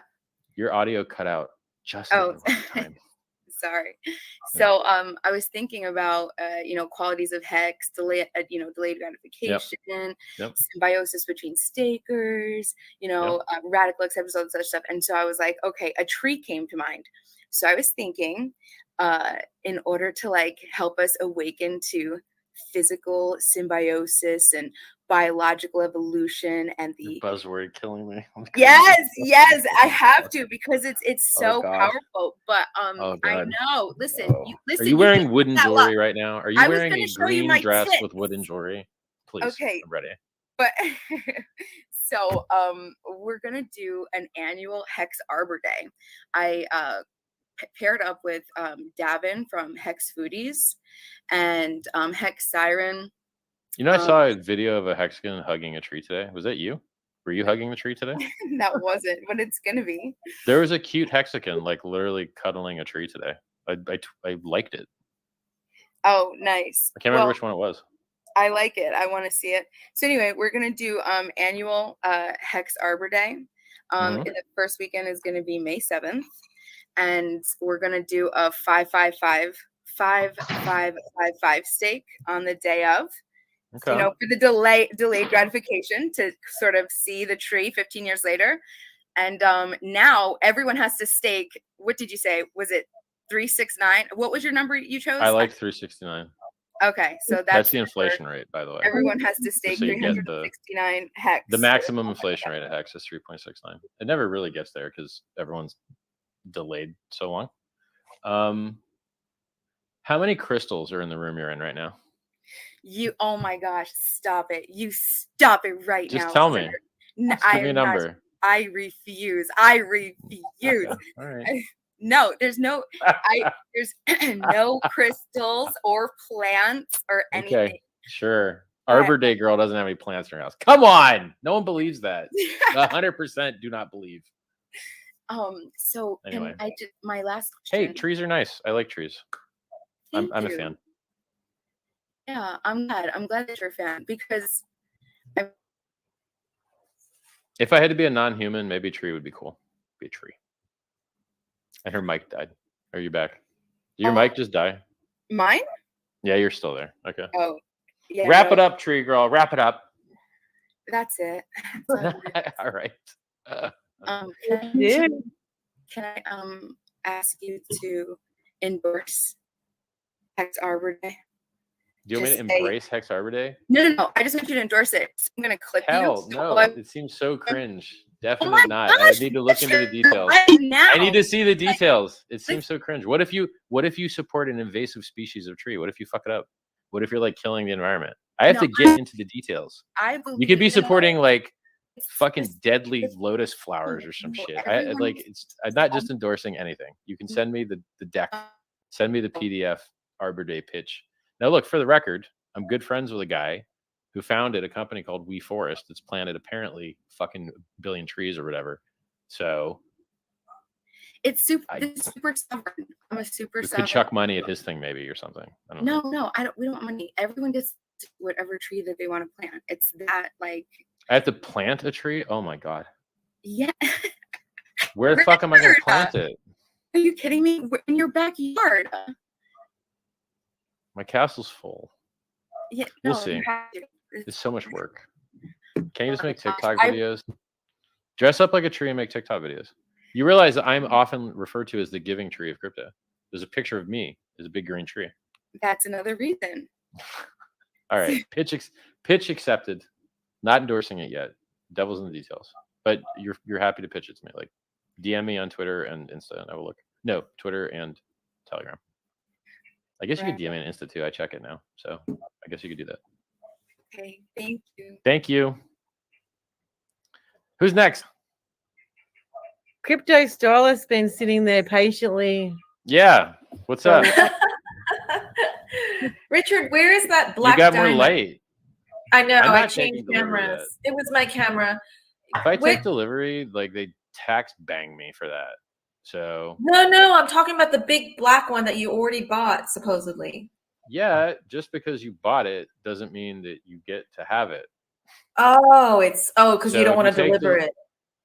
Your audio cut out just at the right time. Sorry. So I was thinking about you know, qualities of Hex, delayed gratification, symbiosis between stakers, you know, radical acceptance, all that such stuff. And so I was like, okay, a tree came to mind. So I was thinking, in order to like help us awaken to physical symbiosis and biological evolution and the buzzword killing me. Yes, I have to because it's so powerful. But I know. Listen, listen. Are you wearing wooden jewelry right now? Are you wearing a green dress with wooden jewelry? Please. Okay. I'm ready. But so we're gonna do an annual Hex Arbor Day. I paired up with Davin from Hex Foodies and Hex Siren You know, I saw a video of a Hexagon hugging a tree today. Was that you? Were you hugging the tree today? That wasn't, but it's gonna be. There was a cute Hexagon, like literally cuddling a tree today. I liked it. Oh, nice. I can't remember which one it was. I like it. I want to see it. So anyway, we're gonna do annual Hex Arbor Day. And the first weekend is gonna be May 7th, and we're gonna do a 5-5-5 stake on the day of. Okay. You know, for the delayed gratification to sort of see the tree 15 years later. And now everyone has to stake. What did you say? Was it 369? What was your number you chose? I like 369. Okay, so that's the inflation rate, by the way. Everyone has to stake so 369 hex. The maximum inflation rate at hex is 3.69. It never really gets there because everyone's delayed so long. How many crystals are in the room you're in right now? Oh my gosh, stop it. You stop it right now. Just tell me. Just give me a number. I refuse. I refuse. All right. No, there's no there's no crystals or plants or anything. Okay, sure. Arbor Day girl doesn't have any plants in her house. Come on. No one believes that. 100% do not believe. So anyway, my last question. Hey, trees are nice. I like trees. I'm a fan. Yeah, I'm glad that you're a fan because if I had to be a non-human, maybe a tree would be cool. Be a tree. And her mic died. Are you back? Did your mic just die? Mine? Yeah, you're still there. Okay. Oh, yeah. Wrap it up, tree girl. Wrap it up. That's it. All right. Can I ask you to endorse Hex Arbor Day? Do you want me to embrace Hex Arbor Day? No. I just want you to endorse it. So I'm gonna clip you. Hell no. It seems so cringe. Definitely not. Gosh, I need to look into the details. I need to see the details. It seems so cringe. What if you support an invasive species of tree? What if you fuck it up? What if you're like killing the environment? I have to get into the details. You could be supporting like fucking deadly lotus flowers or some shit. I'm not just endorsing anything. You can send me the deck, send me the PDF Arbor Day pitch. Now look, for the record, I'm good friends with a guy who founded a company called We Forest that's planted apparently fucking billion trees or whatever. So it's super sovereign. I'm a super sovereign. Could chuck money at his thing maybe or something. I don't know. No, we don't want money. Everyone gets whatever tree that they want to plant. It's that like I have to plant a tree? Oh my god. Yeah. Where the fuck am I gonna plant it? Are you kidding me? In your backyard. My castle's full. Yeah, we'll see. It's so much work. Can you just make TikTok videos? Dress up like a tree and make TikTok videos. You realize that I'm often referred to as the giving tree of crypto. There's a picture of me as a big green tree. That's another reason. All right. Pitch accepted. Not endorsing it yet. Devil's in the details. But you're happy to pitch it to me. Like DM me on Twitter and Insta and I will look. No, Twitter and Telegram. I guess you could DM me on Insta too. I check it now. So I guess you could do that. Okay, thank you. Thank you. Who's next? Crypto Stylist's been sitting there patiently. Yeah. What's up? Richard, where is that black You got diamond? more light. I know. I'm I not changed taking delivery cameras. It was my camera. If I take delivery, like they tax bang me for that. So No, I'm talking about the big black one that you already bought, supposedly. yeah, just because you bought it doesn't mean that you get to have it. Oh, because you don't want to deliver it.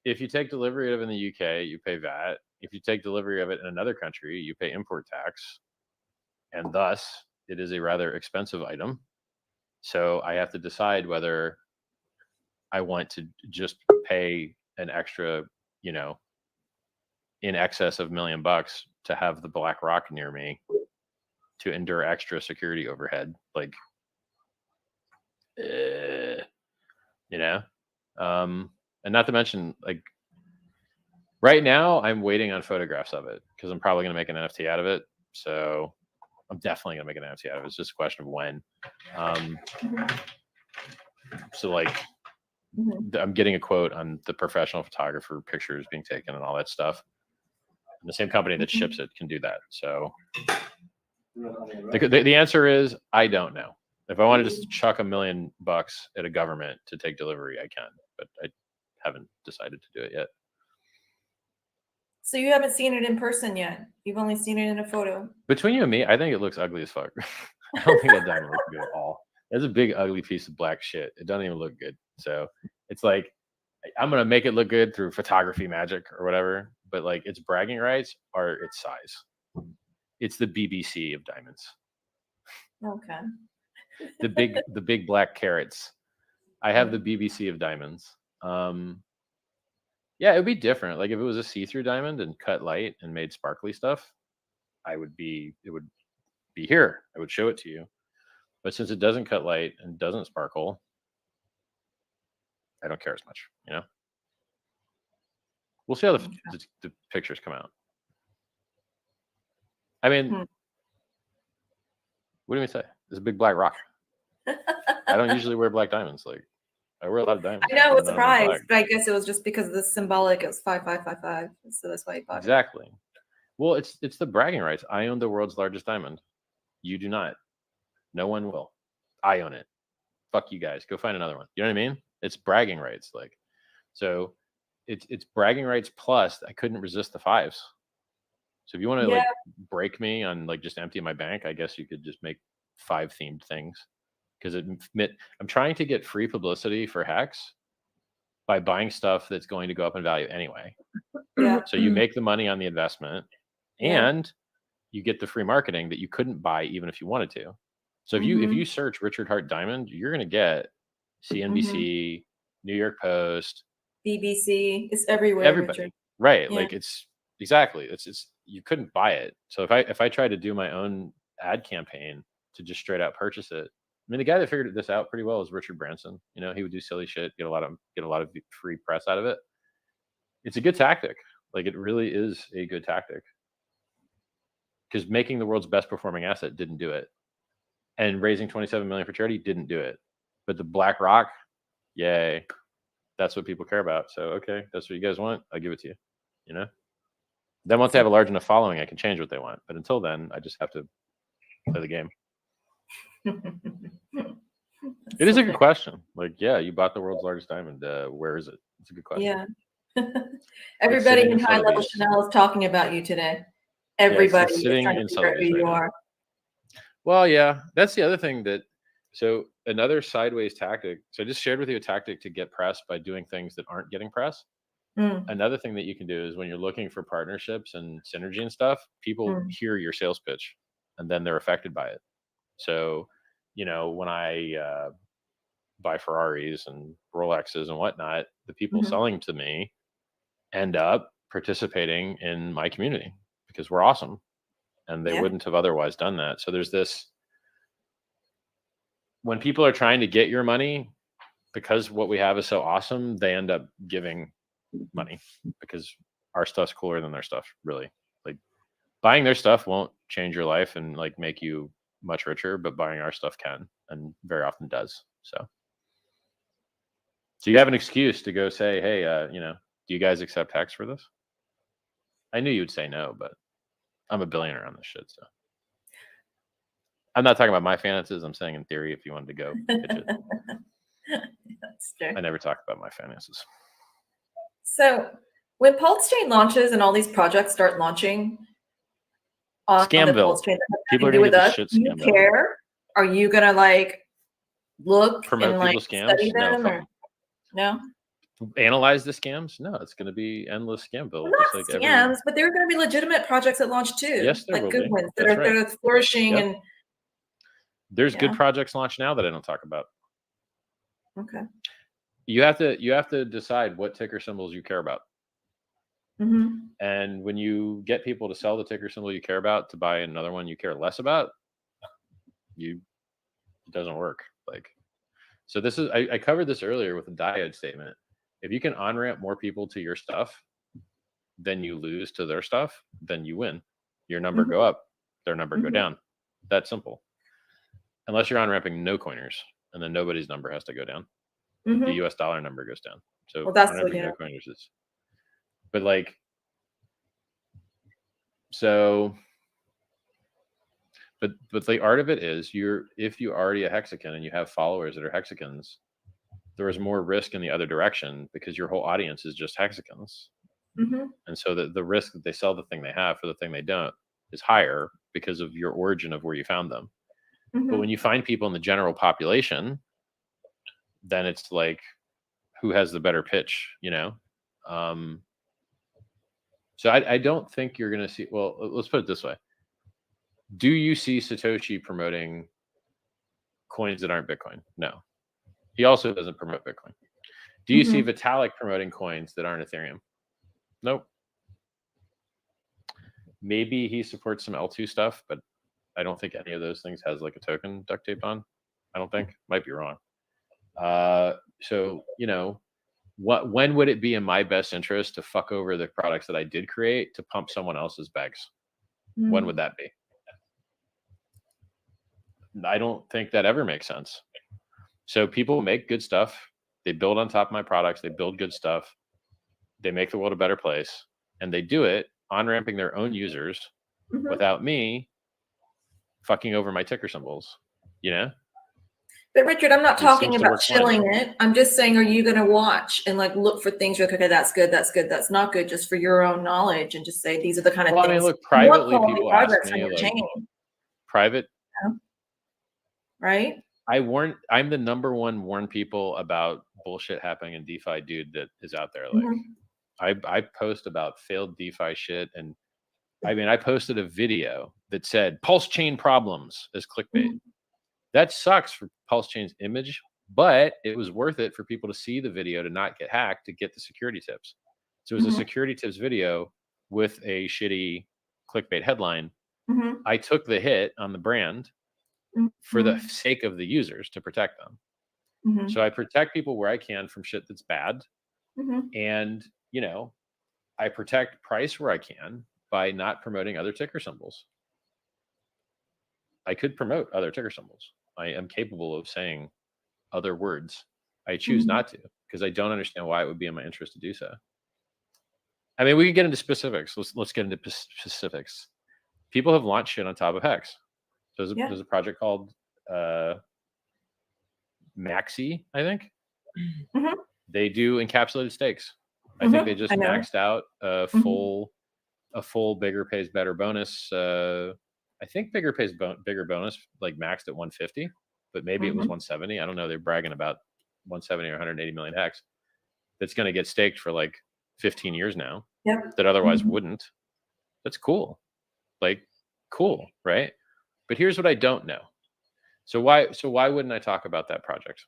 If you take delivery of it in the UK, you pay VAT. If you take delivery of it in another country, you pay import tax. And thus, it is a rather expensive item. So I have to decide whether I want to just pay an extra, in excess of $1 million to have the black rock near me to endure extra security overhead. Like, and not to mention, like, right now I'm waiting on photographs of it because I'm probably going to make an NFT out of it. So I'm definitely going to make an NFT out of it. It's just a question of when. So like, I'm getting a quote on the professional photographer pictures being taken and all that stuff. And the same company that ships it can do that. So the answer is, I don't know. If I want to just chuck $1 million at a government to take delivery, I can, but I haven't decided to do it yet. So you haven't seen it in person yet. You've only seen it in a photo. Between you and me, I think it looks ugly as fuck. I don't think that diamond looks good at all. It's a big, ugly piece of black shit. It doesn't even look good. So it's like, I'm going to make it look good through photography magic or whatever. But like its bragging rights are its size. It's the BBC of diamonds. Okay. The big black carrots. I have the BBC of diamonds. Yeah, it would be different. Like if it was a see-through diamond and cut light and made sparkly stuff, it would be here. I would show it to you. But since it doesn't cut light and doesn't sparkle, I don't care as much, you know? We'll see how the pictures come out. I mean, what do you say? It's a big black rock. I don't usually wear black diamonds. Like I wear a lot of diamonds. I know, I was surprised, but I guess it was just because of the symbolic. It was 5555, so that's why you bought it. Exactly. Well, it's the bragging rights. I own the world's largest diamond. You do not. No one will. I own it. Fuck you guys. Go find another one. You know what I mean? It's bragging rights. Like, so it's bragging rights plus I couldn't resist the fives. So if you want to like break me on like just empty my bank, I guess you could just make 5 themed things. Because I'm trying to get free publicity for Hex by buying stuff that's going to go up in value anyway. Yeah. So you make the money on the investment and you get the free marketing that you couldn't buy even if you wanted to. So if you search Richard Hart Diamond, you're going to get CNBC, New York Post, BBC. It's everywhere. Everybody. Richard. Right. Yeah. Like it's you couldn't buy it. So if I tried to do my own ad campaign to just straight out purchase it, I mean, the guy that figured this out pretty well is Richard Branson. You know, he would do silly shit, get a lot of free press out of it. It's a good tactic. Like it really is a good tactic. Because making the world's best performing asset didn't do it, and raising 27 million for charity didn't do it. But the black rock, yay, that's what people care about. So okay, that's what you guys want. I'll give it to you. You know. Then once they have a large enough following, I can change what they want. But until then, I just have to play the game. It is a good question. Like, yeah, you bought the world's largest diamond. Where is it? It's a good question. Yeah. Everybody in high level Chanel is talking about you today. Everybody is trying to figure out who you are. Well, yeah, that's the other thing so another sideways tactic. So I just shared with you a tactic to get press by doing things that aren't getting press. Another thing that you can do is when you're looking for partnerships and synergy and stuff, people hear your sales pitch and then they're affected by it. So, you know, when I buy Ferraris and Rolexes and whatnot, the people selling to me end up participating in my community because we're awesome and they wouldn't have otherwise done that. So there's this, when people are trying to get your money because what we have is so awesome, they end up giving money because our stuff's cooler than their stuff. Really, like buying their stuff won't change your life and like make you much richer, but buying our stuff can and very often does. So you have an excuse to go say, hey, you know, do you guys accept Hex for this? I knew you'd say no, but I'm a billionaire on this shit. So I'm not talking about my finances. I'm saying in theory, if you wanted to go pitch it. That's true. I never talk about my finances. So when PulseChain launches and all these projects start launching on the PulseChain, people are going to get us, shit do you scammed. care? Are you gonna like look Promote and like people's scams? study them or no? Analyze the scams? No, it's going to be endless scam bill. Well, not just like scams, but there are going to be legitimate projects that launch too. Yes, there like will good be. ones that That's are right. that are flourishing and there's good projects launched now that I don't talk about. okay. You have to decide what ticker symbols you care about. And when you get people to sell the ticker symbol you care about to buy another one you care less about, it doesn't work. Like, so this is, I covered this earlier with the diode statement. If you can on-ramp more people to your stuff than you lose to their stuff, then you win. Your number go up, their number go down. That simple. Unless you're on-ramping no coiners, and then nobody's number has to go down. The US dollar number goes down. So well, that's no coiners is. But like, so But the art of it is if you already a Hexagon and you have followers that are Hexagons, there is more risk in the other direction because your whole audience is just Hexagons. And so the risk that they sell the thing they have for the thing they don't is higher because of your origin of where you found them. But when you find people in the general population, then it's like, who has the better pitch, you know? So I don't think you're going to see, well, let's put it this way. Do you see Satoshi promoting coins that aren't Bitcoin? No. He also doesn't promote Bitcoin. Do you see Vitalik promoting coins that aren't Ethereum? Nope. Maybe he supports some L2 stuff, but I don't think any of those things has like a token duct tape on. I don't think. Might be wrong. So, you know, when would it be in my best interest to fuck over the products that I did create to pump someone else's bags? When would that be? I don't think that ever makes sense. So people make good stuff. They build on top of my products. They build good stuff. They make the world a better place. And they do it on-ramping their own users without me fucking over my ticker symbols, you know? But Richard, I'm not talking about shilling it. I'm just saying, are you going to watch and like look for things? You're like, okay, that's good, that's good, that's not good, just for your own knowledge, and just say these are the kind of things. I mean, look, privately, people ask me, like, private, right? I'm the number one warn people about bullshit happening in DeFi dude that is out there. Like, I post about failed DeFi shit, and I mean, I posted a video that said PulseChain problems as clickbait. That sucks for PulseChain's image, but it was worth it for people to see the video to not get hacked, to get the security tips. So it was a security tips video with a shitty clickbait headline. I took the hit on the brand for the sake of the users to protect them. So I protect people where I can from shit that's bad. And, you know, I protect price where I can by not promoting other ticker symbols. I could promote other ticker symbols. I am capable of saying other words. I choose not to because I don't understand why it would be in my interest to do so. I mean, we can get into specifics. Let's get into specifics. People have launched shit on top of Hex. There's a project called Maxi, I think. They do encapsulated stakes. I think they just maxed out a full bigger pays better bonus. I think bigger pays bigger bonus like maxed at 150, but maybe it was 170. I don't know. They're bragging about 170 or 180 million Hex. That's going to get staked for like 15 years now. That otherwise wouldn't. That's cool. Like, cool, right? But here's what I don't know. So why wouldn't I talk about that project?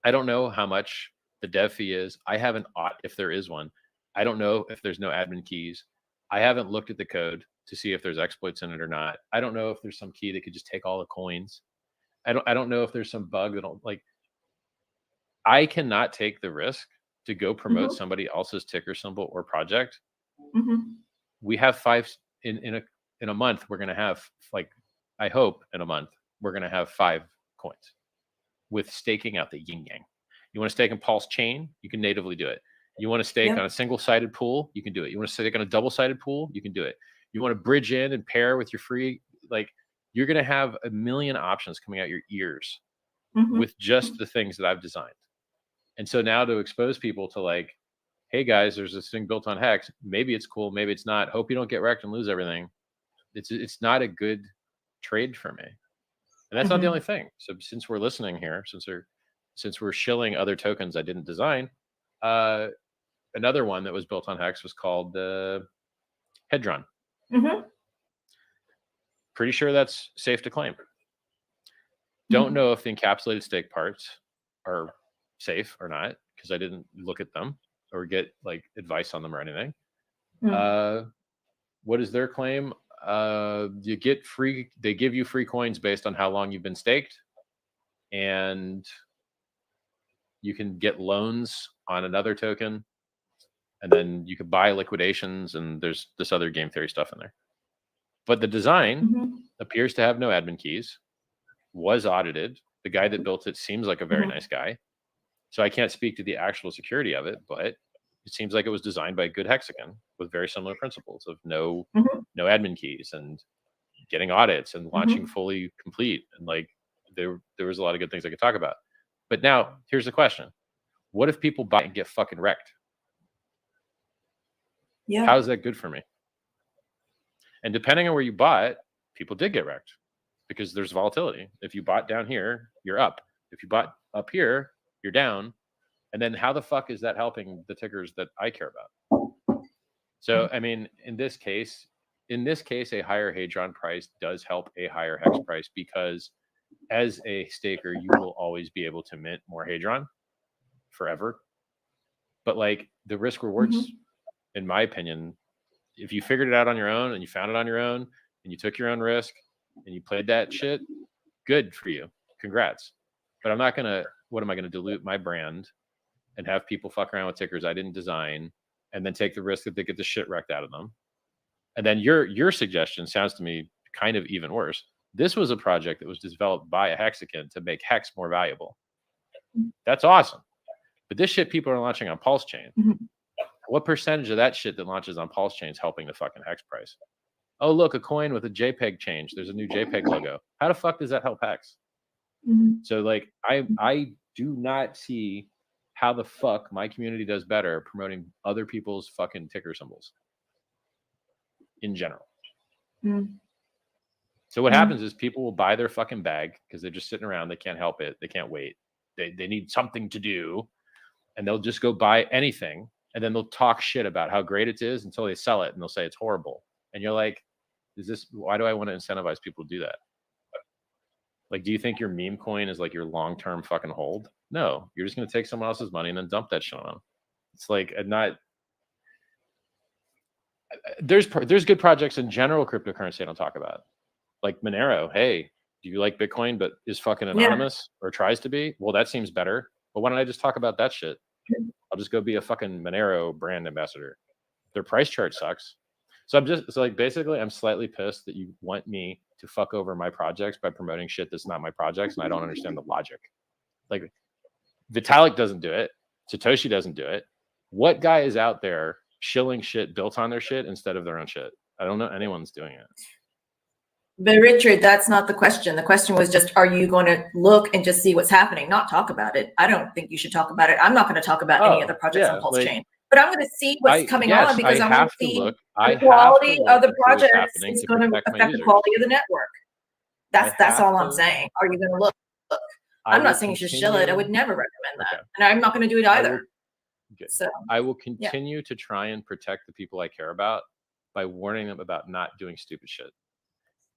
I don't know how much the dev fee is. I haven't aught if there is one. I don't know if there's no admin keys. I haven't looked at the code to see if there's exploits in it or not. I don't know if there's some key that could just take all the coins. I don't know if there's some bug that'll like. I cannot take the risk to go promote somebody else's ticker symbol or project. We have in a month. We're gonna have, like, I hope in a month we're gonna have 5 coins with staking out the yin yang. You want to stake in PulseChain, you can natively do it. You want to stake on a single-sided pool, you can do it. You want to stake on a double-sided pool, you can do it. You want to bridge in and pair with your free, like, you're going to have a million options coming out your ears with just the things that I've designed. And so now to expose people to, like, hey guys, there's this thing built on Hex. Maybe it's cool, maybe it's not. Hope you don't get wrecked and lose everything. It's not a good trade for me. And that's not the only thing. So since we're listening here, since we're shilling other tokens I didn't design, another one that was built on Hex was called Hedron. Pretty sure that's safe to claim. Don't know if the encapsulated stake parts are safe or not because I didn't look at them or get like advice on them or anything. What is their claim? You get free. They give you free coins based on how long you've been staked, and you can get loans on another token, and then you could buy liquidations. And there's this other game theory stuff in there. But the design appears to have no admin keys, was audited. The guy that built it seems like a very nice guy. So I can't speak to the actual security of it, but it seems like it was designed by a good Hexagon with very similar principles of no admin keys and getting audits and launching fully complete. And like, there was a lot of good things I could talk about. But now here's the question. What if people buy and get fucking wrecked? Yeah. How is that good for me? And depending on where you bought, people did get wrecked because there's volatility. If you bought down here, you're up. If you bought up here, you're down. And then how the fuck is that helping the tickers that I care about? So, I mean, in this case, a higher Hadron price does help a higher Hex price because as a staker, you will always be able to mint more Hadron forever. But like the risk rewards, in my opinion, if you figured it out on your own and you found it on your own and you took your own risk and you played that shit, good for you. Congrats. But I'm not going to, what am I going to dilute my brand and have people fuck around with tickers I didn't design and then take the risk that they get the shit wrecked out of them? And then your suggestion sounds to me kind of even worse. This was a project that was developed by a Hexagon to make Hex more valuable. That's awesome. But this shit people are launching on PulseChain. What percentage of that shit that launches on PulseChain is helping the fucking Hex price? Oh, look, a coin with a JPEG change. There's a new JPEG logo. How the fuck does that help Hex? So like, I do not see how the fuck my community does better promoting other people's fucking ticker symbols in general. So what happens is people will buy their fucking bag because they're just sitting around. They can't help it. They can't wait. They need something to do. And they'll just go buy anything. And then they'll talk shit about how great it is until they sell it and they'll say it's horrible. And you're like, why do I want to incentivize people to do that? Like, do you think your meme coin is like your long-term fucking hold? No, you're just going to take someone else's money and then dump that shit on them. It's like there's good projects in general cryptocurrency I don't talk about. Like Monero, hey, do you like Bitcoin but is fucking anonymous or tries to be? Well, that seems better. But why don't I just talk about that shit? I'll just go be a fucking Monero brand ambassador. Their price chart sucks. So basically I'm slightly pissed that you want me to fuck over my projects by promoting shit that's not my projects, and I don't understand the logic. Like Vitalik doesn't do it. Satoshi doesn't do it. What guy is out there shilling shit built on their shit instead of their own shit? I don't know anyone's doing it. But Richard, that's not the question. The question was just, are you going to look and just see what's happening, not talk about it? I don't think you should talk about it. I'm not going to talk about any other projects on PulseChain. But I'm going to see what's coming on because I want to see the quality of the projects is going to affect the quality of the network. That's all I'm saying. Are you going to look? I'm not saying you should shill it. I would never recommend that. And I'm not going to do it either. So I will continue to try and protect the people I care about by warning them about not doing stupid shit.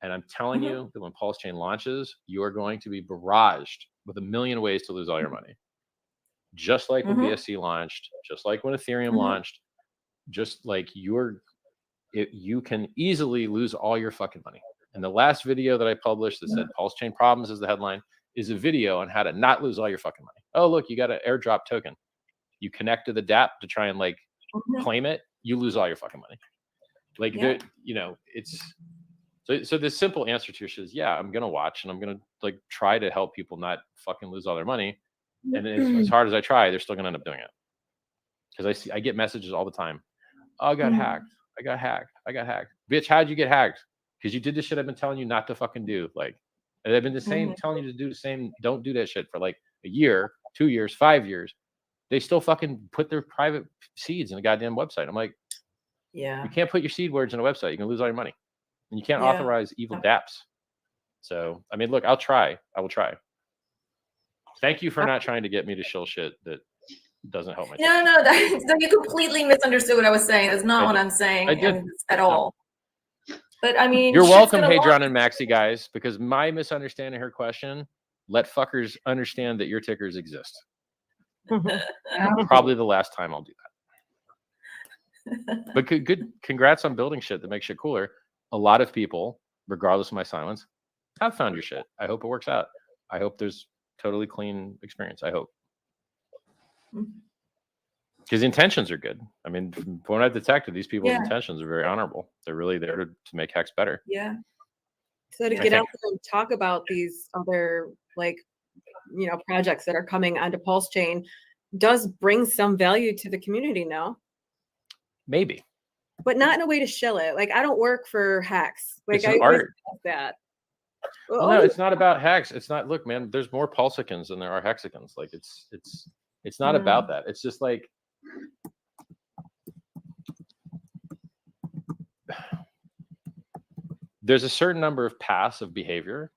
And I'm telling you that when PulseChain launches, you are going to be barraged with a million ways to lose all your money. Just like when BSC launched, just like when Ethereum launched, just like you can easily lose all your fucking money. And the last video that I published that said PulseChain problems is the headline is a video on how to not lose all your fucking money. Oh, look, you got an airdrop token. You connect to the DApp to try and like claim it. You lose all your fucking money. Like, it's so the simple answer to your shit is, I'm going to watch and I'm going to like try to help people not fucking lose all their money. And as hard as I try, they're still going to end up doing it. Because I get messages all the time. Oh, I got hacked. I got hacked. Bitch, how'd you get hacked? Because you did the shit I've been telling you not to fucking do. Like, and I've been telling you to do the same. Don't do that shit for like a year, 2 years, 5 years. They still fucking put their private seeds in a goddamn website. I'm like, you can't put your seed words in a website. You can lose all your money. And you can't authorize evil dApps. So, I mean, look, I will try. Thank you for not trying to get me to shill shit that doesn't help my No, you completely misunderstood what I was saying. That's not what I'm saying at all. But I mean, you're welcome, Hadron and Maxi guys, because my misunderstanding her question, let fuckers understand that your tickers exist. Probably the last time I'll do that. But good, congrats on building shit that makes shit cooler. A lot of people, regardless of my silence, have found your shit. I hope it works out. I hope there's totally clean experience. I hope. Because the intentions are good. I mean, from what I've detected, these people's intentions are very honorable. They're really there to make Hex better. Yeah. So to get out there and talk about these other projects that are coming onto PulseChain does bring some value to the community now. Maybe. but not in a way to shill it. Like I don't work for Hex. Like It's an art. That. Well, no, it's not about Hex. It's not. Look, man, there's more PulseXs than there are Hexagons. Like it's not about that. It's just like there's a certain number of paths of behavior,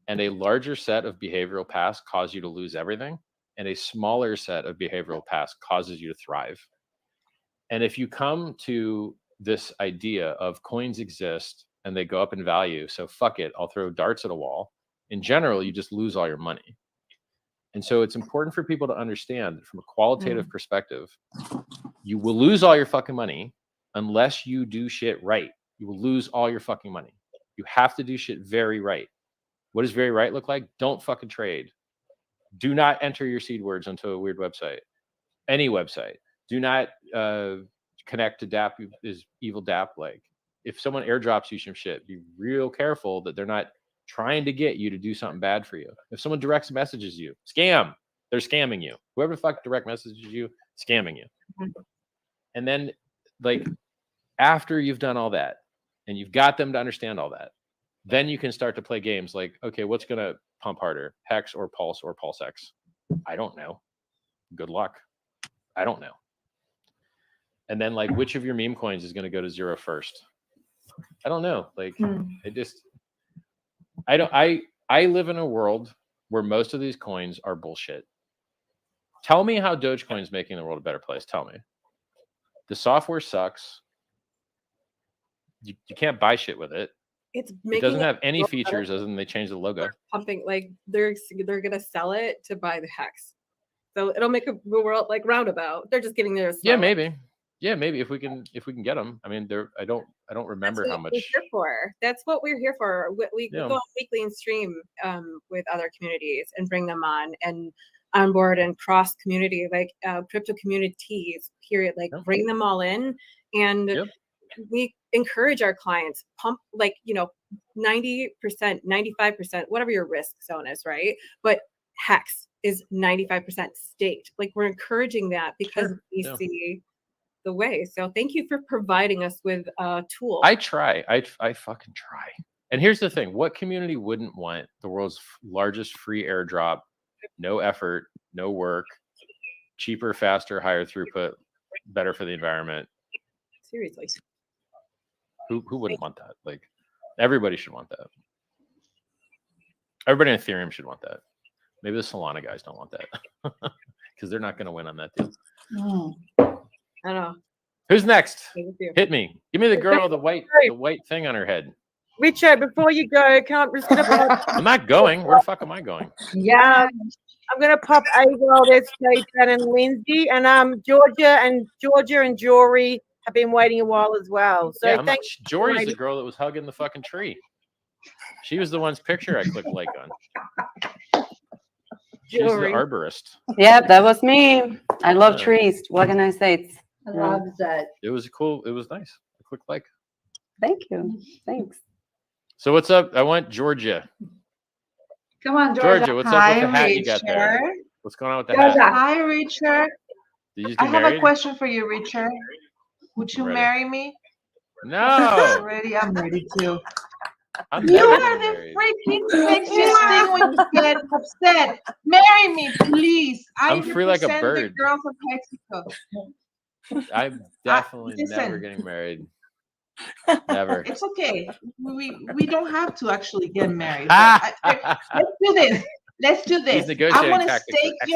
and a larger set of behavioral paths cause you to lose everything, and a smaller set of behavioral paths causes you to thrive. And if you come to this idea of coins exist and they go up in value, so fuck it, I'll throw darts at a wall. In general, you just lose all your money. And so it's important for people to understand that from a qualitative perspective, you will lose all your fucking money unless you do shit right. You will lose all your fucking money. You have to do shit very right. What does very right look like? Don't fucking trade. Do not enter your seed words onto a weird website. Any website. Do not connect to DApp is evil DApp. Like if someone airdrops you some shit, be real careful that they're not trying to get you to do something bad for you. If someone direct messages you, scam. They're scamming you. Whoever the fuck direct messages you, scamming you. And then like after you've done all that and you've got them to understand all that, then you can start to play games like, okay, what's going to pump harder, Hex or Pulse or PulseX? I don't know. Good luck. I don't know. And then like, which of your meme coins is going to go to zero first? I don't know. Like, I live in a world where most of these coins are bullshit. Tell me how Dogecoin is making the world a better place. Tell me. The software sucks. You can't buy shit with it. It doesn't have any features other than they changed the logo. Pumping like they're gonna sell it to buy the Hex, so it'll make the world like roundabout. They're just getting there. Yeah, maybe. Yeah, maybe if we can get them. I mean, I don't remember how much. We're here for. That's what we're here for. We go on weekly and stream with other communities and bring them on and onboard and cross community like crypto communities. Period. Like bring them all in and. We encourage our clients pump like 90%, 95%, whatever your risk zone is, right? But Hex is 95% staked. Like we're encouraging that because we see the way. So thank you for providing us with a tool. I try. I fucking try. And here's the thing: what community wouldn't want the world's largest free airdrop? No effort, no work, cheaper, faster, higher throughput, better for the environment. Seriously. Who wouldn't want that? Like everybody should want that. Everybody in Ethereum should want that. Maybe the Solana guys don't want that because they're not going to win on that deal. I know. Who's next? Hit me. Give me the girl with the white thing on her head. Richard, before you go, I'm just going to pop. I'm not going. Where the fuck am I going? Yeah, I'm going to pop AWOL. There's Jason and Lindsay, and Georgia and Jory have been waiting a while as well. So yeah, thanks. Jory's the girl that was hugging the fucking tree. She was the one's picture I clicked like on. She's the arborist. Yeah, that was me. I love trees. What can I say? I love that. It was cool. It was nice. I clicked like. Thank you. Thanks. So what's up? I want Georgia. Come on, Georgia. Georgia, what's up with the hat you got there? What's going on with the hat? Hi, Richard. Did you I have married? a question for you, Richard. Would you marry me? No. I'm ready too. You are the freaking sexiest thing when you get upset. Marry me, please. I'm free like a bird. The girls of Mexico. I'm definitely never getting married. Never. It's okay. We don't have to actually get married. Let's do this. Let's do this. These negotiating I want to tactics stake are your